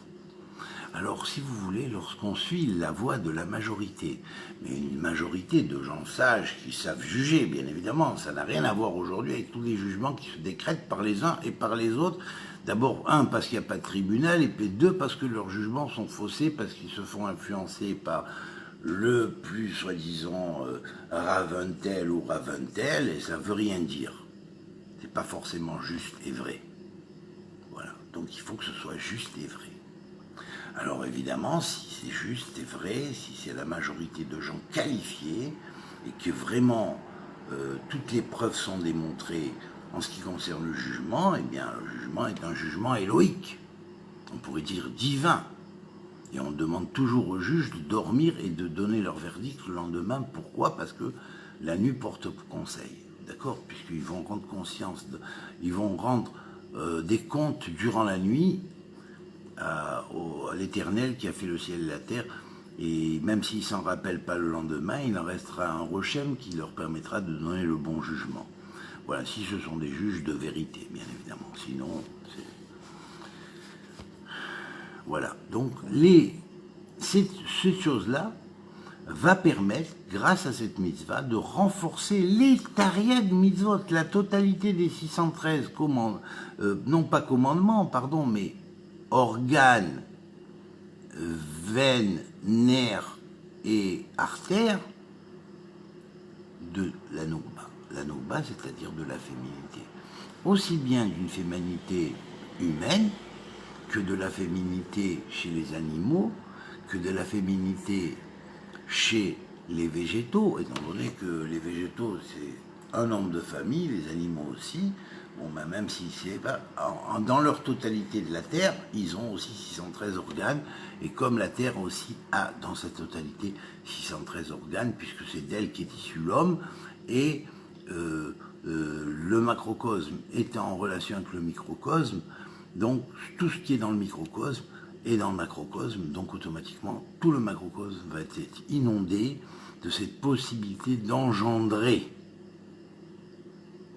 Alors, si vous voulez, lorsqu'on suit la voie de la majorité, mais une majorité de gens sages qui savent juger, bien évidemment, ça n'a rien à voir aujourd'hui avec tous les jugements qui se décrètent par les uns et par les autres. D'abord, un, parce qu'il n'y a pas de tribunal, et puis deux, parce que leurs jugements sont faussés, parce qu'ils se font influencer par le plus soi-disant Raventel ou Raventel, et ça ne veut rien dire. C'est pas forcément juste et vrai. Voilà. Donc il faut que ce soit juste et vrai. Alors évidemment, si c'est juste et vrai, si c'est la majorité de gens qualifiés, et que vraiment toutes les preuves sont démontrées en ce qui concerne le jugement, eh bien le jugement est un jugement éloïque. On pourrait dire divin. Et on demande toujours aux juges de dormir et de donner leur verdict le lendemain. Pourquoi? Parce que la nuit porte conseil. D'accord? Puisqu'ils vont rendre conscience, ils vont rendre des comptes durant la nuit à l'Éternel qui a fait le ciel et la terre. Et même s'ils ne s'en rappellent pas le lendemain, il en restera un rochem qui leur permettra de donner le bon jugement. Voilà, si ce sont des juges de vérité, bien évidemment. Sinon, c'est... Voilà, donc cette chose-là va permettre, grâce à cette mitzvah, de renforcer les tariag mitzvot, la totalité des 613 non pas commandements, pardon, mais organes, veines, nerfs et artères de la Nougba. La Nougba, c'est-à-dire de la féminité. Aussi bien d'une féminité humaine, que de la féminité chez les animaux, que de la féminité chez les végétaux, étant donné que les végétaux, c'est un nombre de familles, les animaux aussi. Bon, ben même si c'est pas... Dans leur totalité de la Terre, ils ont aussi 613 organes, et comme la Terre aussi a, dans sa totalité, 613 organes, puisque c'est d'elle qu'est issu l'homme, et le macrocosme étant en relation avec le microcosme, donc tout ce qui est dans le microcosme est dans le macrocosme, donc automatiquement tout le macrocosme va être inondé de cette possibilité d'engendrer.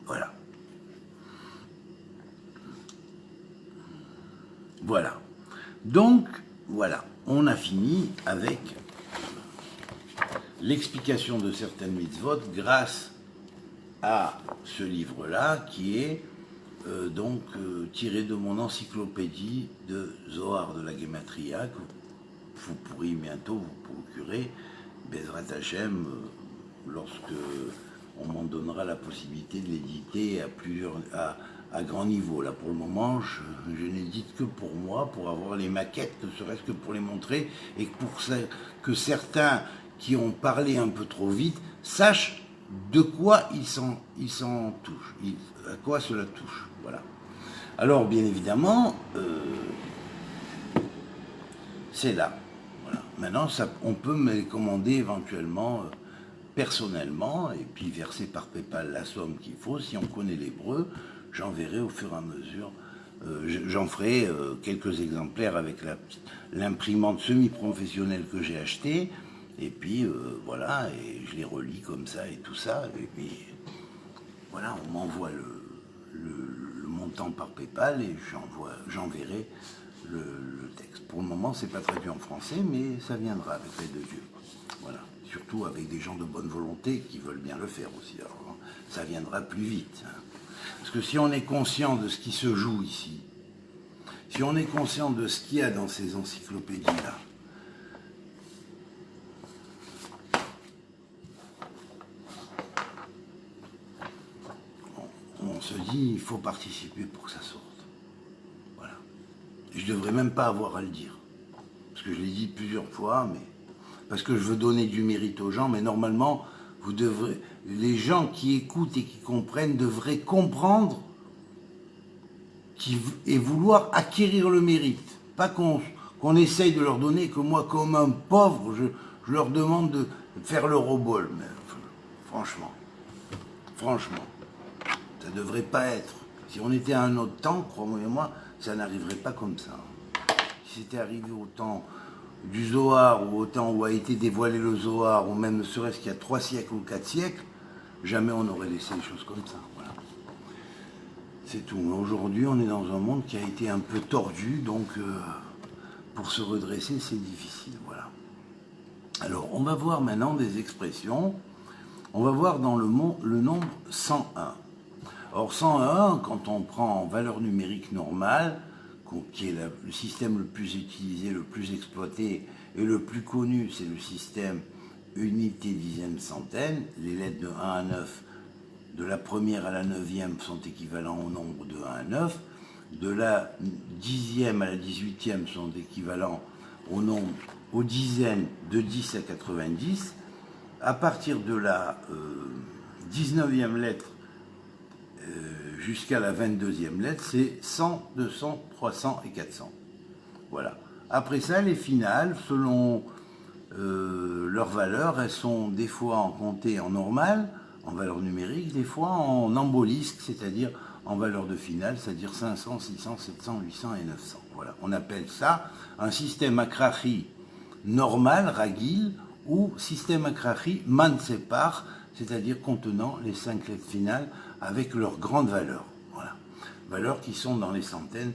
Voilà. Voilà. Donc, voilà, on a fini avec l'explication de certaines mitzvot grâce à ce livre-là qui est tiré de mon encyclopédie de Zohar de la Gematria, que vous pourrez bientôt vous procurer, Bezrat Hashem, lorsque on m'en donnera la possibilité de l'éditer à grand niveau. Là, pour le moment, je n'édite que pour moi, pour avoir les maquettes, ne serait-ce que pour les montrer, et que certains qui ont parlé un peu trop vite sachent de quoi ils s'en touchent, à quoi cela touche. Voilà. Alors, bien évidemment, c'est là. Voilà. Maintenant, on peut me les commander éventuellement personnellement, et puis verser par PayPal la somme qu'il faut. Si on connaît l'hébreu, j'enverrai au fur et à mesure. J'en ferai quelques exemplaires avec l'imprimante semi-professionnelle que j'ai achetée. Et puis, voilà, et je les relis comme ça et tout ça. Et puis, voilà, on m'envoie le montant par PayPal et j'enverrai le texte. Pour le moment, c'est pas traduit en français, mais ça viendra avec l'aide de Dieu. Voilà, surtout avec des gens de bonne volonté qui veulent bien le faire aussi. Alors, ça viendra plus vite. Hein. Parce que si on est conscient de ce qui se joue ici, si on est conscient de ce qu'il y a dans ces encyclopédies-là, on se dit, il faut participer pour que ça sorte. Voilà. Et je ne devrais même pas avoir à le dire. Parce que je l'ai dit plusieurs fois, mais parce que je veux donner du mérite aux gens, mais normalement, les gens qui écoutent et qui comprennent devraient comprendre et vouloir acquérir le mérite. Pas qu'on essaye de leur donner, que moi, comme un pauvre, je leur demande de faire le robol. Mais franchement, ça ne devrait pas être. Si on était à un autre temps, croyez-moi, ça n'arriverait pas comme ça. Si c'était arrivé au temps du Zohar, ou au temps où a été dévoilé le Zohar, ou même ne serait-ce qu'il y a 3 siècles ou 4 siècles, jamais on aurait laissé les choses comme ça. Voilà. C'est tout. Aujourd'hui, on est dans un monde qui a été un peu tordu, donc pour se redresser, c'est difficile. Voilà. Alors, on va voir maintenant des expressions. On va voir dans le nombre 101. Or, 101, quand on prend en valeur numérique normale, qui est le système le plus utilisé, le plus exploité et le plus connu, c'est le système unité, dizaine, centaine. Les lettres de 1 à 9, de la première à la 9e, sont équivalents au nombre de 1 à 9. De la 10e à la 18e sont équivalents au nombre, aux dizaines de 10 à 90. À partir de la 19e lettre jusqu'à la 22e lettre, c'est 100, 200, 300 et 400. Voilà. Après ça, les finales, selon leurs valeurs, elles sont des fois en comptées en normal, en valeur numérique, des fois en embolisque, c'est-à-dire en valeur de finale, c'est-à-dire 500, 600, 700, 800 et 900. Voilà. On appelle ça un système akrachi normal, ragil, ou système akrachi mansepar, c'est-à-dire contenant les 5 lettres finales avec leurs grandes valeurs. Voilà. Valeurs qui sont dans les centaines,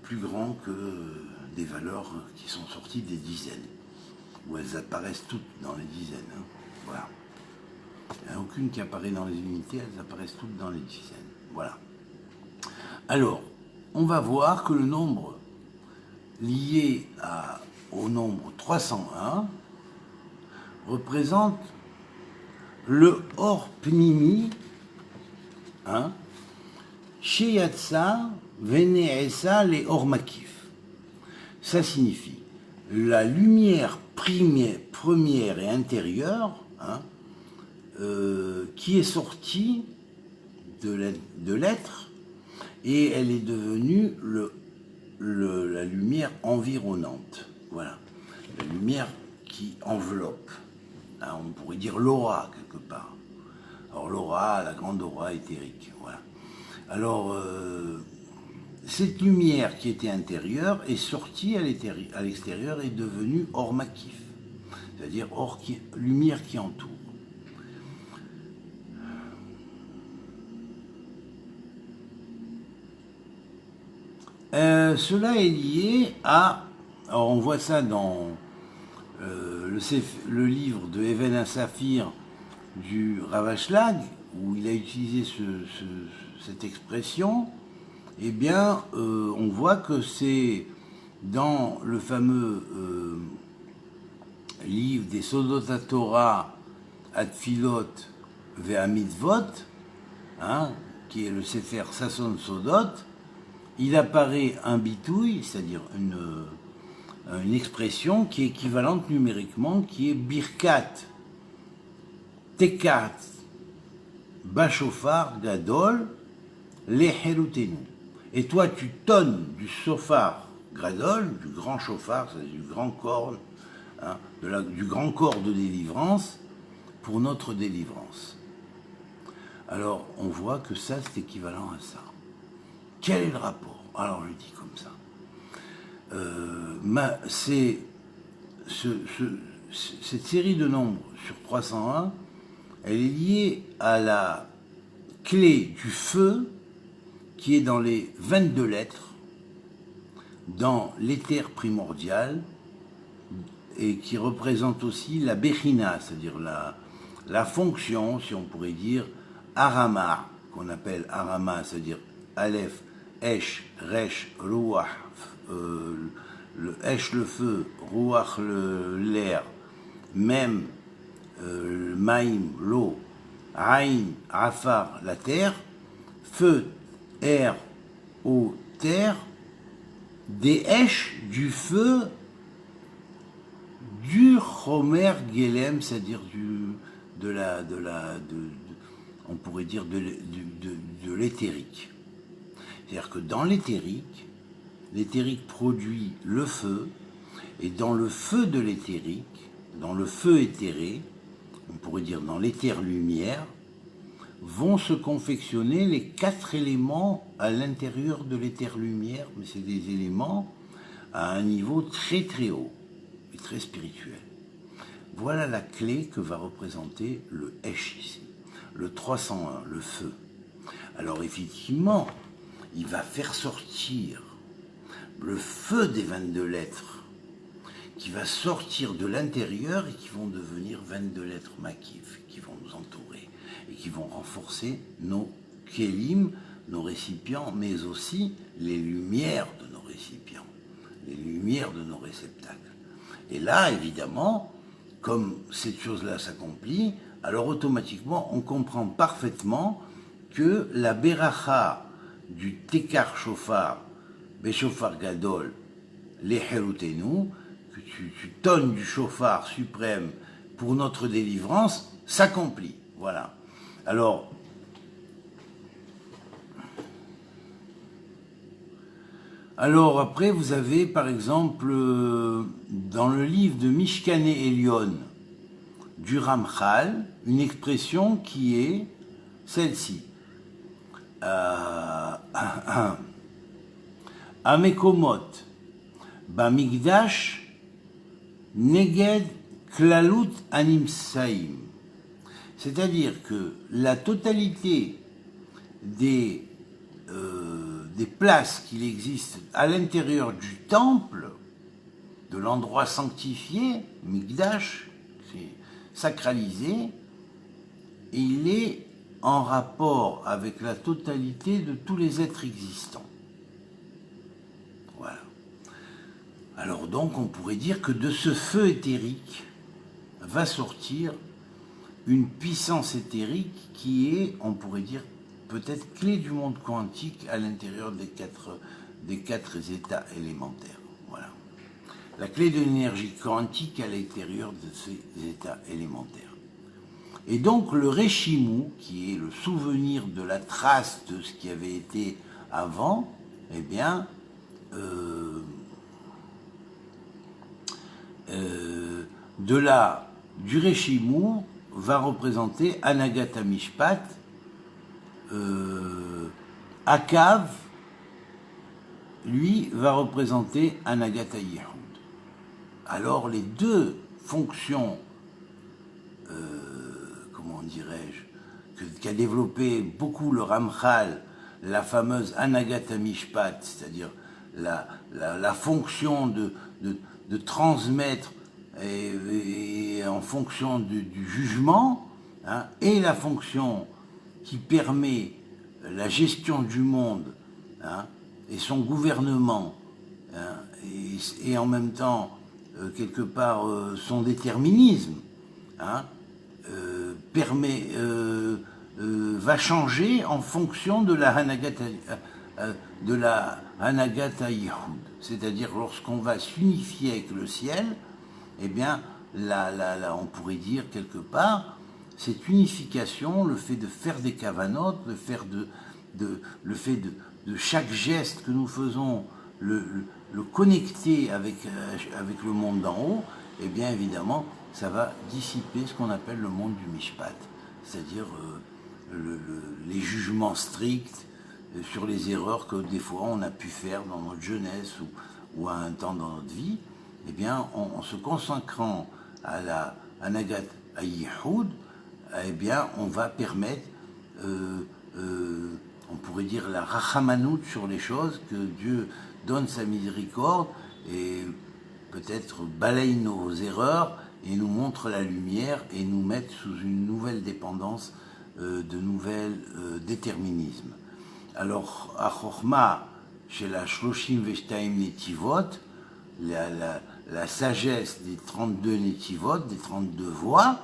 plus grands que des valeurs qui sont sorties des dizaines, où elles apparaissent toutes dans les dizaines. Hein. Voilà. Il n'y en a aucune qui apparaît dans les unités, elles apparaissent toutes dans les dizaines. Voilà. Alors, on va voir que le nombre lié au nombre 301 représente le or pnimi, hein, Sheyatsa veneesa le or makif. Ça signifie la lumière première et intérieure, hein, qui est sortie de l'être, et elle est devenue la lumière environnante. Voilà. La lumière qui enveloppe. Hein, on pourrait dire l'aura, quelque part. Alors l'aura, la grande aura éthérique. Voilà. Alors, cette lumière qui était intérieure est sortie à l'extérieur et est devenue or makif. C'est-à-dire lumière qui entoure. Cela est lié à... Alors on voit ça dans le livre de Even HaSafir du Ravashlag, où il a utilisé cette expression. Eh bien, on voit que c'est dans le fameux livre des Sodot HaTorah Atfilot Ve'amitzvot, hein, qui est le Sefer Sasson Sodot. Il apparaît un bitouille, c'est-à-dire une expression qui est équivalente numériquement, qui est Birkat Tekat Bashofar Gadol Leherutenu. Et toi, tu tonnes du shofar Gadol, du grand shofar, c'est-à-dire du grand corps, hein, du grand corps de délivrance, pour notre délivrance. Alors, on voit que ça, c'est équivalent à ça. Quel est le rapport? Alors, je dis comme ça. Cette série de nombres sur 301, elle est liée à la clé du feu qui est dans les 22 lettres, dans l'éther primordial, et qui représente aussi la Bechina, c'est-à-dire la fonction, si on pourrait dire, Arama, qu'on appelle Arama, c'est-à-dire Aleph, Esh, Resh, Ruach, le Esh le feu, Ruach l'air, même Maïm l'eau, Aïn, Afar la terre, feu, air, eau, terre, des Esh du feu, du Chomer Gelem, c'est-à-dire on pourrait dire de l'éthérique. C'est-à-dire que dans l'éthérique produit le feu, et dans le feu de l'éthérique, dans le feu éthéré, on pourrait dire dans l'éther-lumière, vont se confectionner les 4 éléments à l'intérieur de l'éther-lumière, mais c'est des éléments à un niveau très très haut et très spirituel. Voilà la clé que va représenter le Esh ici, le 301, le feu. Alors effectivement, il va faire sortir le feu des 22 lettres qui va sortir de l'intérieur et qui vont devenir 22 lettres makif, qui vont nous entourer et qui vont renforcer nos kélim, nos récipients, mais aussi les lumières de nos récipients, les lumières de nos réceptacles. Et là, évidemment, comme cette chose-là s'accomplit, alors automatiquement, on comprend parfaitement que la beracha du tekar shofar, beshofar gadol, leherutenu, que tu tonnes du chauffard suprême pour notre délivrance, s'accomplit. Voilà. Alors, après, vous avez par exemple, dans le livre de Mishkane Elion du Ramchal, une expression qui est celle-ci. Amekomot, Bamigdash, Neged Klalut Animsaim. C'est-à-dire que la totalité des places qu'il existe à l'intérieur du temple, de l'endroit sanctifié, Migdash, c'est sacralisé, et il est en rapport avec la totalité de tous les êtres existants. Voilà. Alors donc on pourrait dire que de ce feu éthérique va sortir une puissance éthérique qui est, on pourrait dire, peut-être clé du monde quantique à l'intérieur des quatre états élémentaires. Voilà. La clé de l'énergie quantique à l'intérieur de ces états élémentaires. Et donc le Réchimou, qui est le souvenir de la trace de ce qui avait été avant, eh bien, du Réchimou va représenter Anagata Mishpat, Akav, lui, va représenter Anagata Yehoud. Alors les deux fonctions, comment dirais-je, qu'a développé beaucoup le Ramchal, la fameuse Anagata Mishpat, c'est-à-dire la fonction de transmettre et en fonction du jugement, hein, et la fonction qui permet la gestion du monde, hein, et son gouvernement, hein, et en même temps, quelque part, son déterminisme, hein, va changer en fonction de la Hanagata Yehoud. C'est-à-dire lorsqu'on va s'unifier avec le ciel, eh bien, on pourrait dire quelque part, cette unification, le fait de faire des kavanotes, le fait de chaque geste que nous faisons, le connecter avec le monde d'en haut, eh bien évidemment, ça va dissiper ce qu'on appelle le monde du Mishpat, c'est-à-dire les jugements stricts sur les erreurs que des fois on a pu faire dans notre jeunesse ou à un temps dans notre vie. Eh bien, en se consacrant à la Hanagat Yehoud, eh bien, on va permettre, on pourrait dire, la rachamanout sur les choses, que Dieu donne sa miséricorde et peut-être balaye nos erreurs et nous montre la lumière et nous met sous une nouvelle dépendance, de nouvel déterminisme. Alors, à Chochma, chez la Shloshim Veshtaim Netivot, la sagesse des 32 Netivot, des 32 voies,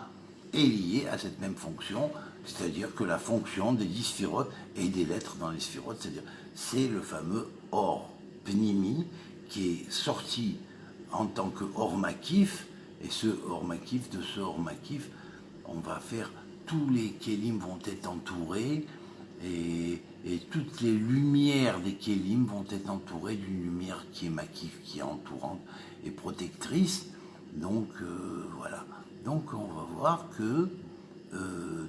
est liée à cette même fonction, c'est-à-dire que la fonction des 10 sphirotes et des lettres dans les sphirotes, c'est-à-dire c'est le fameux Or Pnimi qui est sorti en tant que Or Makif, et ce Or Makif, de ce Or Makif, on va faire, tous les Kélim vont être entourés, et toutes les lumières des Kélim vont être entourées d'une lumière qui est Makif, qui est entourante et protectrice. Donc voilà. Donc on va voir que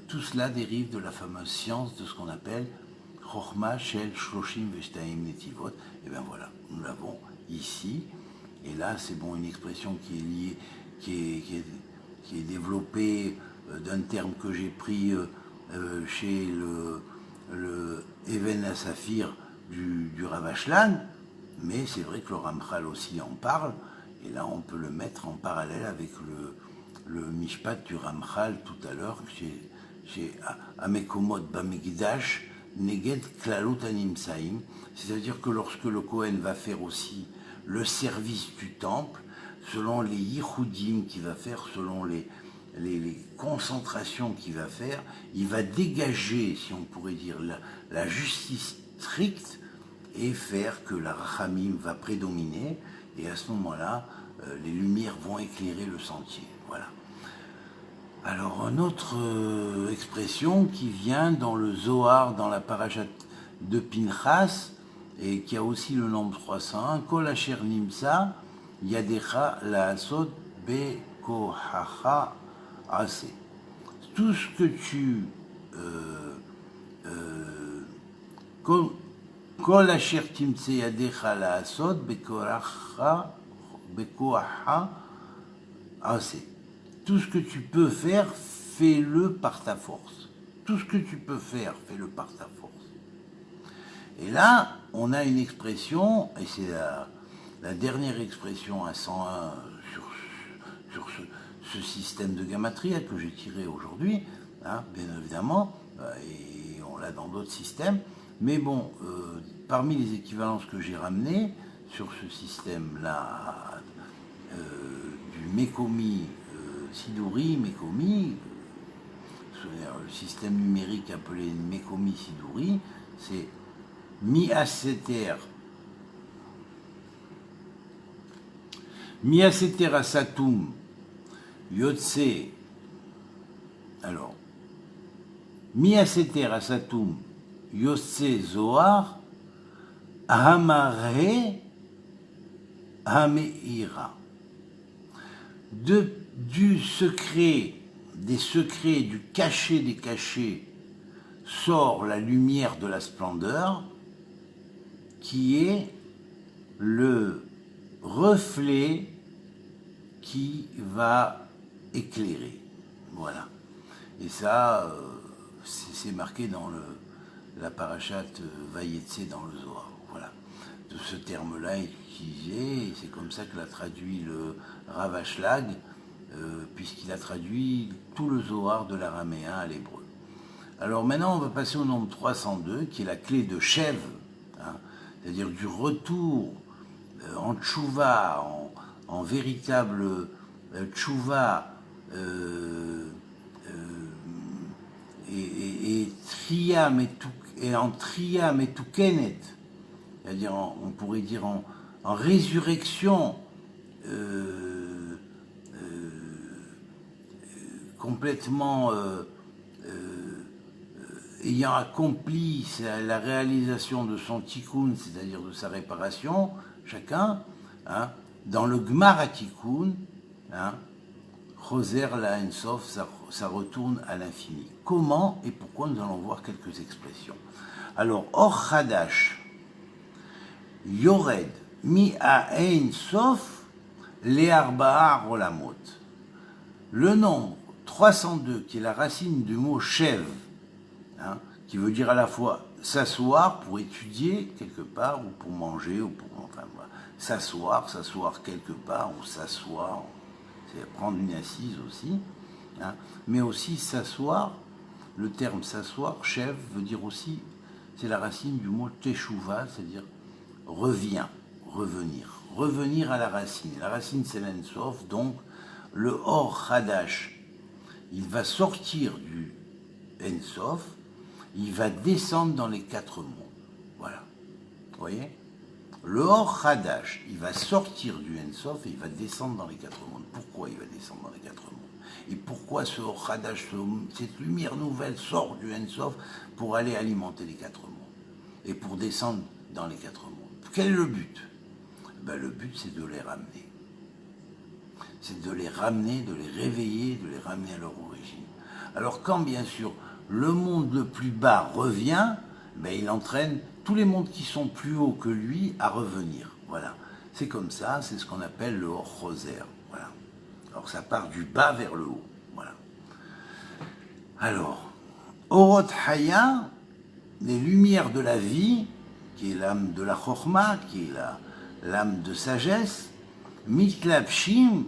tout cela dérive de la fameuse science de ce qu'on appelle Chochma Shel Shloshim Veshtaim Netivot. Et bien voilà, nous l'avons ici. Et là, c'est bon, une expression qui est liée, qui est développée d'un terme que j'ai pris chez le Even Asafir du Rav Ashlag, mais c'est vrai que le Ramchal aussi en parle, et là on peut le mettre en parallèle avec le Mishpat du Ramchal tout à l'heure, chez Amekomot Bamigdash, Neged Klalut Animsaim, c'est-à-dire que lorsque le Kohen va faire aussi le service du temple, selon les yichudim qu'il va faire, selon les concentrations qu'il va faire, il va dégager, si on pourrait dire, la justice stricte et faire que la rachamim va prédominer, et à ce moment-là, les lumières vont éclairer le sentier. Voilà. Alors, une autre expression qui vient dans le Zohar, dans la parashat de Pinchas, et qui a aussi le nombre 301, Kol asher nimsa yadecha laasot bekohacha ase. Tout ce que tu Kol asher timtse yadecha laasot bekohacha ase. Tout ce que tu peux faire, fais-le par ta force. Tout ce que tu peux faire, fais-le par ta force. Et là, on a une expression, et c'est la dernière expression à 101 sur ce système de gamatria que j'ai tiré aujourd'hui, hein, bien évidemment, et on l'a dans d'autres systèmes. Mais bon, parmi les équivalences que j'ai ramenées sur ce système-là, du Mekomi, Siduri, Mekomi, le système numérique appelé Mekomi Siduri, c'est Mi-Aseter Asatum Yotse. Alors, Mi-Aseter Asatum Yotse Zohar Hamare Hameira. Du secret, des secrets, du cachet des cachets, sort la lumière de la splendeur, qui est le reflet qui va éclairer. Voilà. Et ça, c'est marqué dans la parashat Vayetse dans le Zohar. Voilà. De ce terme-là est utilisé, et c'est comme ça que l'a traduit le Rav Ashlag, puisqu'il a traduit tout le Zohar de l'araméen à l'hébreu. Alors maintenant, on va passer au nombre 302, qui est la clé de Shev, hein, c'est-à-dire du retour en tchouva, en véritable tchouva et en triam et toukenet, c'est-à-dire on pourrait dire en résurrection complètement ayant accompli la réalisation de son tikkun, c'est-à-dire de sa réparation, chacun, hein, dans le Gmar à tikkun, hein, Choser la Ensof, ça retourne à l'infini. Comment et pourquoi, nous allons voir quelques expressions. Alors, Or Hadash, Yored, Mi a Ensof, Le'arba'a Rolamot. Le nombre 302, qui est la racine du mot Shev, hein, qui veut dire à la fois s'asseoir pour étudier quelque part, ou pour manger, ou pour, enfin, voilà. S'asseoir quelque part, ou s'asseoir, c'est prendre une assise aussi, hein, mais aussi s'asseoir, le terme s'asseoir, Shev, veut dire aussi, c'est la racine du mot Teshuva, c'est-à-dire revenir à la racine. La racine c'est l'Ensof, donc le Or Hadash, il va sortir du Ensof, il va descendre dans les 4 mondes. Voilà. Vous voyez? Le Or Hadash, il va sortir du Ensof et il va descendre dans les 4 mondes. Pourquoi il va descendre dans les 4 mondes? Et pourquoi ce Or Hadash, cette lumière nouvelle sort du Ensof pour aller alimenter les 4 mondes et pour descendre dans les 4 mondes? Quel est le but? Ben, le but, c'est de les ramener. C'est de les ramener, de les réveiller, de les ramener à leur origine. Alors quand, bien sûr, le monde le plus bas revient, ben, il entraîne tous les mondes qui sont plus hauts que lui à revenir. Voilà. C'est comme ça, c'est ce qu'on appelle le Or Choser. Voilà. Alors ça part du bas vers le haut. Voilà. Alors, Orot Haya, les lumières de la vie, qui est l'âme de la Chorma, qui est l'âme de sagesse, Mitlapshim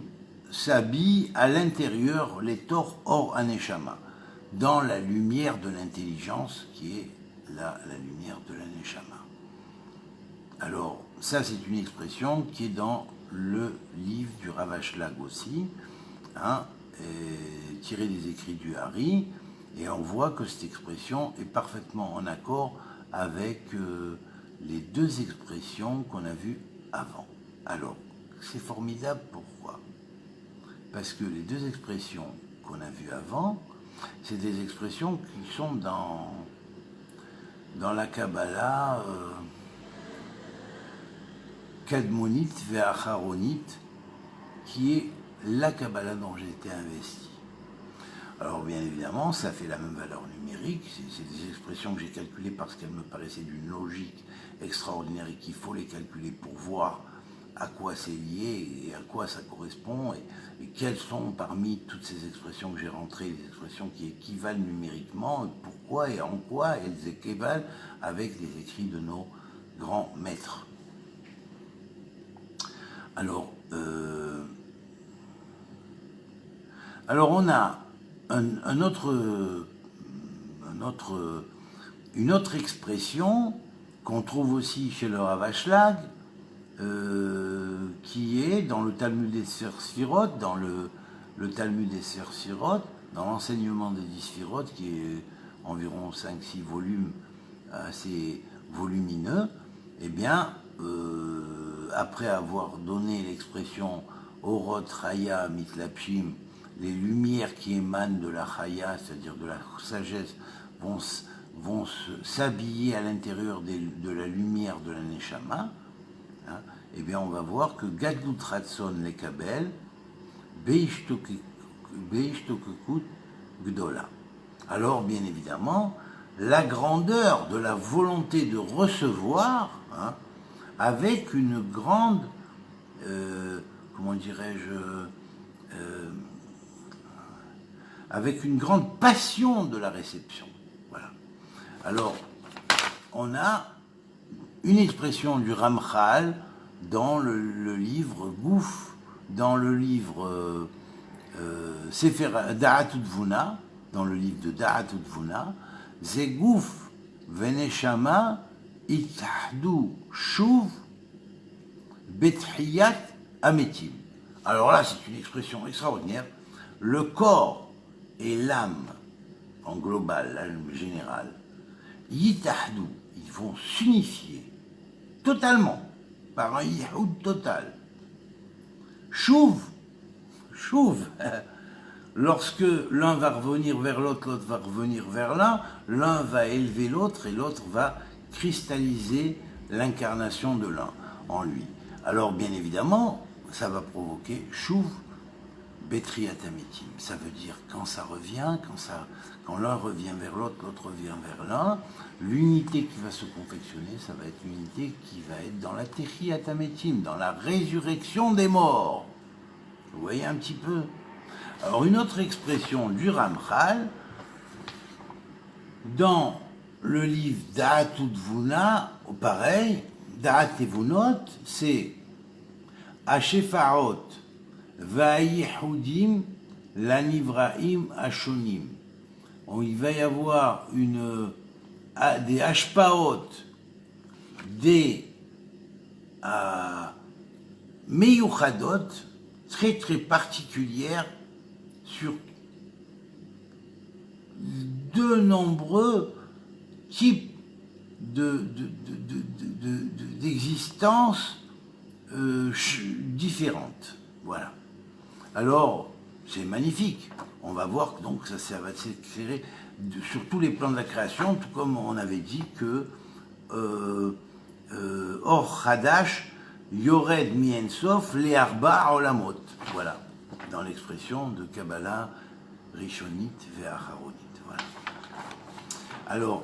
s'habille à l'intérieur les Tor Or Aneshama, dans la lumière de l'intelligence, qui est la lumière de l'Aneshama. Alors, ça c'est une expression qui est dans le livre du Rav Ashlag aussi, hein, tiré des écrits du Hari, et on voit que cette expression est parfaitement en accord avec les deux expressions qu'on a vues avant. Alors, c'est formidable, pourquoi? Parce que les deux expressions qu'on a vues avant, c'est des expressions qui sont dans la Kabbalah Kadmonite Ve'acharonite, qui est la Kabbalah dont j'ai été investi. Alors bien évidemment, ça fait la même valeur numérique, c'est des expressions que j'ai calculées parce qu'elles me paraissaient d'une logique extraordinaire et qu'il faut les calculer pour voir à quoi c'est lié et à quoi ça correspond et quelles sont parmi toutes ces expressions que j'ai rentrées, les expressions qui équivalent numériquement, pourquoi et en quoi elles équivalent avec les écrits de nos grands maîtres. Alors on a une autre expression qu'on trouve aussi chez le Rav Ashlag, qui est dans le Talmud des Sphirot, dans le Talmud des Sphirot, dans l'enseignement des 10 Sphirot, qui est environ 5-6 volumes assez volumineux. Eh bien, après avoir donné l'expression Orot Chaya Mitlapshim, les lumières qui émanent de la Chaya, c'est-à-dire de la sagesse, vont s'habiller à l'intérieur de la lumière de la Neshama, hein, eh bien on va voir que Gadlut Ratson les Kabel, Beishtokekut Gdola. Alors bien évidemment, la grandeur de la volonté de recevoir, hein, avec une grande, comment dirais-je, avec une grande passion de la réception. Voilà. Alors, on a une expression du Ramchal dans le livre Gouf, dans le livre Sefer Da'at Utvuna, dans le livre de Da'at Utvuna, Ze Gouf Veneshama Itahdu Shuv Betchiyat Ametim. Alors là, c'est une expression extraordinaire. Le corps et l'âme, en global, l'âme générale, Yitahdu, ils vont s'unifier totalement, par un yihoud total. Chouv, lorsque l'un va revenir vers l'autre, l'autre va revenir vers l'un va élever l'autre et l'autre va cristalliser l'incarnation de l'un en lui. Alors bien évidemment, ça va provoquer chouv betriatametim. Ça veut dire quand ça revient, quand l'un revient vers l'autre, l'autre revient vers l'un, l'unité qui va se confectionner, ça va être l'unité qui va être dans la techiatametim, dans la résurrection des morts. Vous voyez un petit peu? Alors une autre expression du Ramchal, dans le livre Da'at Utvuna, pareil, Da'at Evunot, c'est Hashefaot Vayihudim Lanivraim Ashonim. Il va y avoir des Hashpaot, des Meyuchadot, très très particulières sur de nombreux types d'existence différentes. Voilà. Alors, c'est magnifique. On va voir que donc ça va s'éclairer sur tous les plans de la création, tout comme on avait dit que Or Hadash Yored Mi Ensof Le Arba Olamot. Voilà, dans l'expression de Kabbalah Rishonite Ve'acharonite. Voilà. Alors,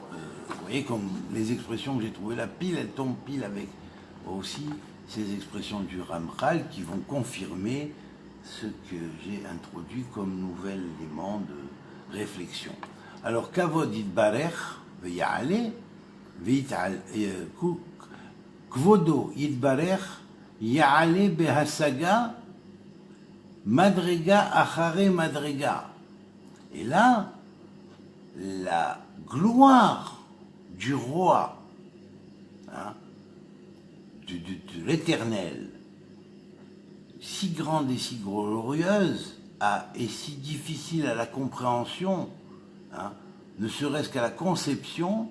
vous voyez comme les expressions que j'ai trouvées là, pile, elles tombent pile avec aussi ces expressions du Ramchal qui vont confirmer ce que j'ai introduit comme nouvel élément de réflexion. Alors, Kavod Yitbarech Veya'ale, Kvodo Yitbarech Ya'ale Behasaga Madrega Achare Madrega. Et là, la gloire du roi, hein, de l'Éternel, si grande et si glorieuse et si difficile à la compréhension, hein, ne serait-ce qu'à la conception,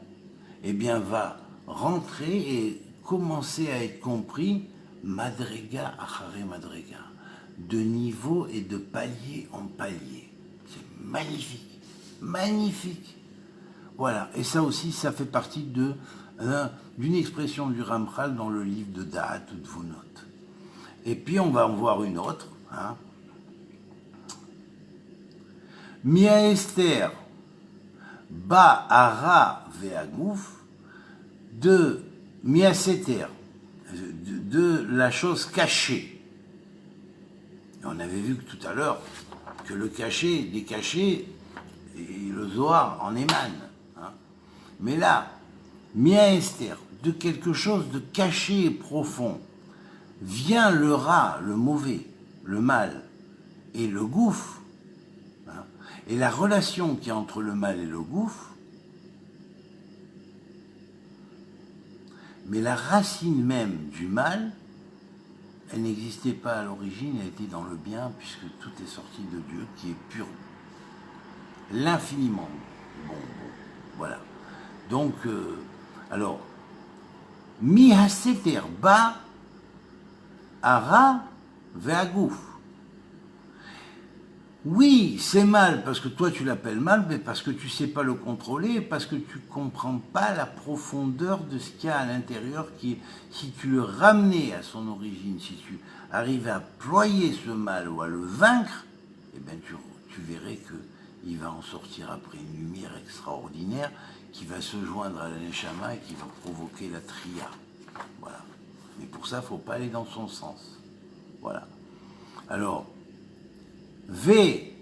eh bien va rentrer et commencer à être compris madrega achare madrega, de niveau et de palier en palier. C'est magnifique, magnifique. Voilà, et ça aussi, ça fait partie d'une expression du Ramchal dans le livre de Da'at ou de Vunot. Et puis on va en voir une autre. Hein. Mia Esther ba ara ve'agouf de Mia Seter, de la chose cachée. Et on avait vu tout à l'heure que le caché, des cachés, et le Zohar en émane. Hein. Mais là, Mia Esther, de quelque chose de caché et profond, vient le rat, le mauvais, le mal, et le gouffre, hein, et la relation qu'il y a entre le mal et le gouffre, mais la racine même du mal, elle n'existait pas à l'origine, elle était dans le bien, puisque tout est sorti de Dieu, qui est pur, l'infiniment bon, voilà. Donc, alors, mi haseter ba ara ve'agouf. Oui, c'est mal parce que toi tu l'appelles mal, mais parce que tu ne sais pas le contrôler, parce que tu ne comprends pas la profondeur de ce qu'il y a à l'intérieur qui, si tu le ramenais à son origine, si tu arrivais à ployer ce mal ou à le vaincre, eh bien tu verrais qu'il va en sortir après une lumière extraordinaire qui va se joindre à la Neshama et qui va provoquer la Triya. Voilà. Mais pour ça, il ne faut pas aller dans son sens. Voilà. Alors, V,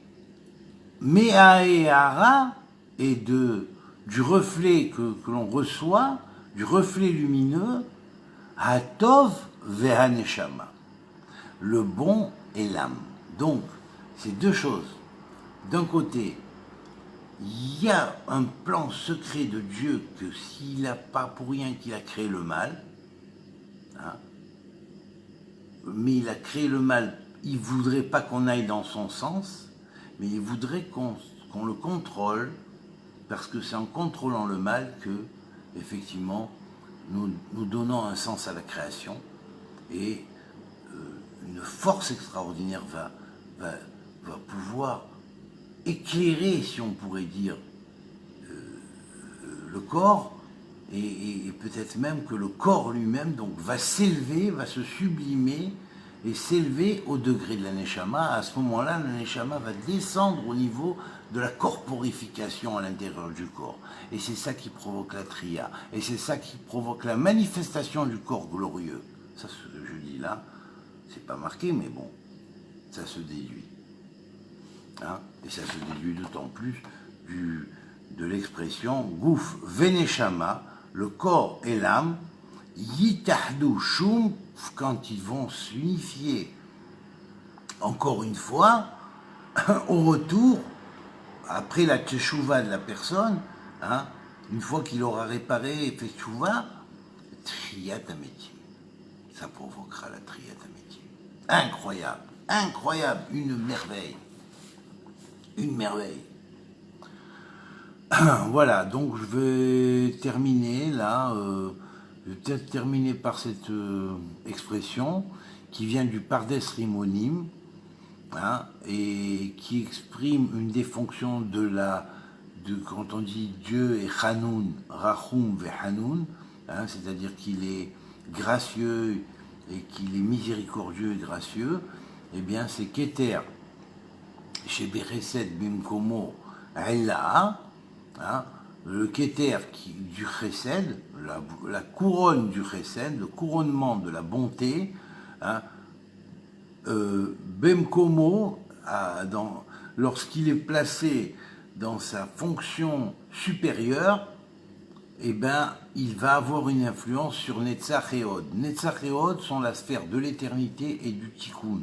Me'aehara, et du reflet que l'on reçoit, du reflet lumineux, Hatov ve'haneshama, le bon et l'âme. Donc, c'est deux choses. D'un côté, il y a un plan secret de Dieu que s'il n'a pas pour rien qu'il a créé le mal, hein, mais il a créé le mal, il ne voudrait pas qu'on aille dans son sens, mais il voudrait qu'on le contrôle, parce que c'est en contrôlant le mal que, effectivement, nous donnons un sens à la création, et une force extraordinaire va pouvoir éclairer, si on pourrait dire, le corps, et peut-être même que le corps lui-même donc va s'élever, va se sublimer et s'élever au degré de la Neshama. À ce moment-là, la Neshama va descendre au niveau de la corporification à l'intérieur du corps. Et c'est ça qui provoque la Triya. Et c'est ça qui provoque la manifestation du corps glorieux. Ça, ce que je dis là, c'est pas marqué, mais bon, ça se déduit. Hein, et ça se déduit d'autant plus de l'expression Gouf Veneshama, le corps et l'âme, Yitahdu Shum, quand ils vont s'unifier. Encore une fois, au retour, après la teshuvah de la personne, hein, une fois qu'il aura réparé et fait teshuvah, Triyat Ametim. Ça provoquera la Triyat Ametim. Incroyable, incroyable, une merveille. Une merveille. Voilà, donc je vais terminer là, je vais peut-être terminer par cette expression qui vient du Pardes Rimonim, hein, et qui exprime une des fonctions quand on dit Dieu est Hanoun, Rachum ve Hanoun, hein, c'est-à-dire qu'il est gracieux et qu'il est miséricordieux et gracieux, eh bien c'est Keter, chez Bereset Bimkomo Ella, hein, le Keter du Chesed, la couronne du Chesed, le couronnement de la bonté, hein, Bemkomo, lorsqu'il est placé dans sa fonction supérieure, eh ben, il va avoir une influence sur Netzach et Hod. Netzach et Hod sont la sphère de l'éternité et du Tikkun.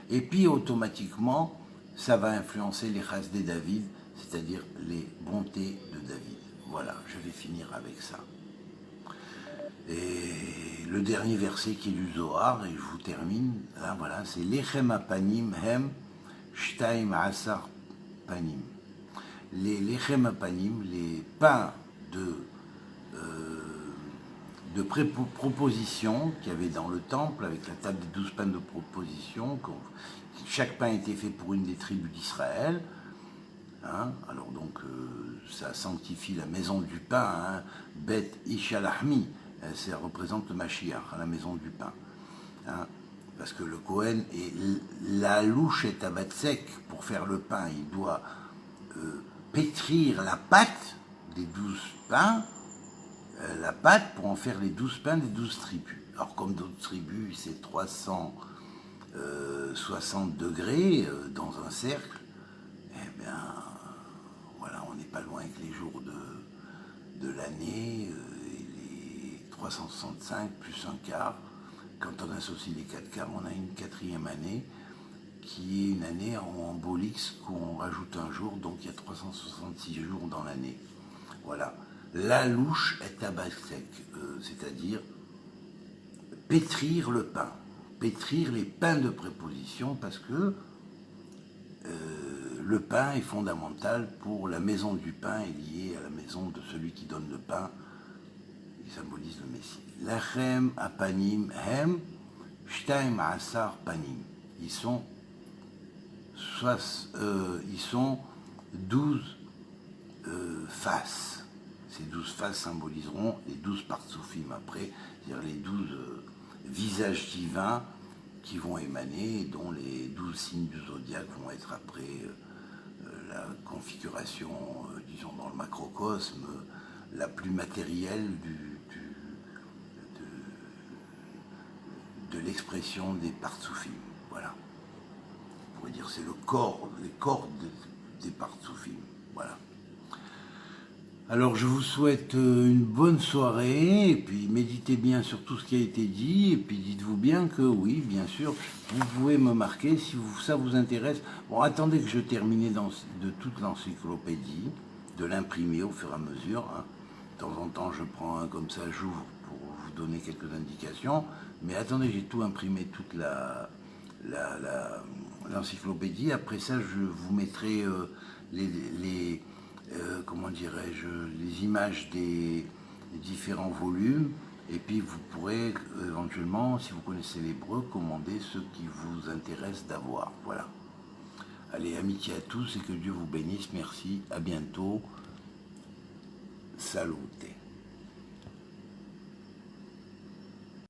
Et puis, automatiquement, ça va influencer les Chas de David, c'est-à-dire les bontés de David. Voilà, je vais finir avec ça. Et le dernier verset qui est du Zohar, et je vous termine, là, voilà, c'est Lechem Apanim Hem Shtaim Asar Panim. Les Lechem Apanim, les pains de proposition qu'il y avait dans le temple, avec la table des 12 pains de proposition, chaque pain était fait pour une des tribus d'Israël. Hein, alors donc ça sanctifie la maison du pain, hein, Bet Ishalahmi, ça représente le Mashiach, la maison du pain. Hein, parce que le Kohen, la louche est à batsek pour faire le pain, il doit pétrir la pâte des 12 pains, la pâte pour en faire les 12 pains des 12 tribus. Alors comme d'autres tribus, c'est 360 degrés dans un cercle, eh bien, voilà, on n'est pas loin que les jours de l'année, et les 365 plus un quart. Quand on associe les 4 quarts, on a une 4e année, qui est une année en bolix, qu'on rajoute un jour, donc il y a 366 jours dans l'année. Voilà. La louche est à bassec, c'est-à-dire pétrir le pain, pétrir les pains de préposition, parce que le pain est fondamental pour la maison du pain, est liée à la maison de celui qui donne le pain, qui symbolise le Messie. Lachem apanim hem shtaim asar panim. Ils sont 12 faces. Ces 12 faces symboliseront les 12 partsoufim après, c'est-à-dire les 12 visages divins qui vont émaner, dont les 12 signes du zodiaque vont être après la configuration, disons dans le macrocosme, la plus matérielle de l'expression des partsoufim. Voilà. On pourrait dire c'est le corps, les corps des partsoufim. Voilà. Alors je vous souhaite une bonne soirée, et puis méditez bien sur tout ce qui a été dit, et puis dites-vous bien que oui, bien sûr, vous pouvez me marquer si ça vous intéresse. Bon, attendez que je termine de toute l'encyclopédie, de l'imprimer au fur et à mesure. Hein. De temps en temps, je prends un comme ça, j'ouvre pour vous donner quelques indications, mais attendez, j'ai tout imprimé, toute l'encyclopédie. Après ça, je vous mettrai comment dirais-je, les images des différents volumes, et puis vous pourrez éventuellement, si vous connaissez l'hébreu, commander ceux qui vous intéressent d'avoir. Voilà. Allez, amitié à tous et que Dieu vous bénisse. Merci, à bientôt. Salute.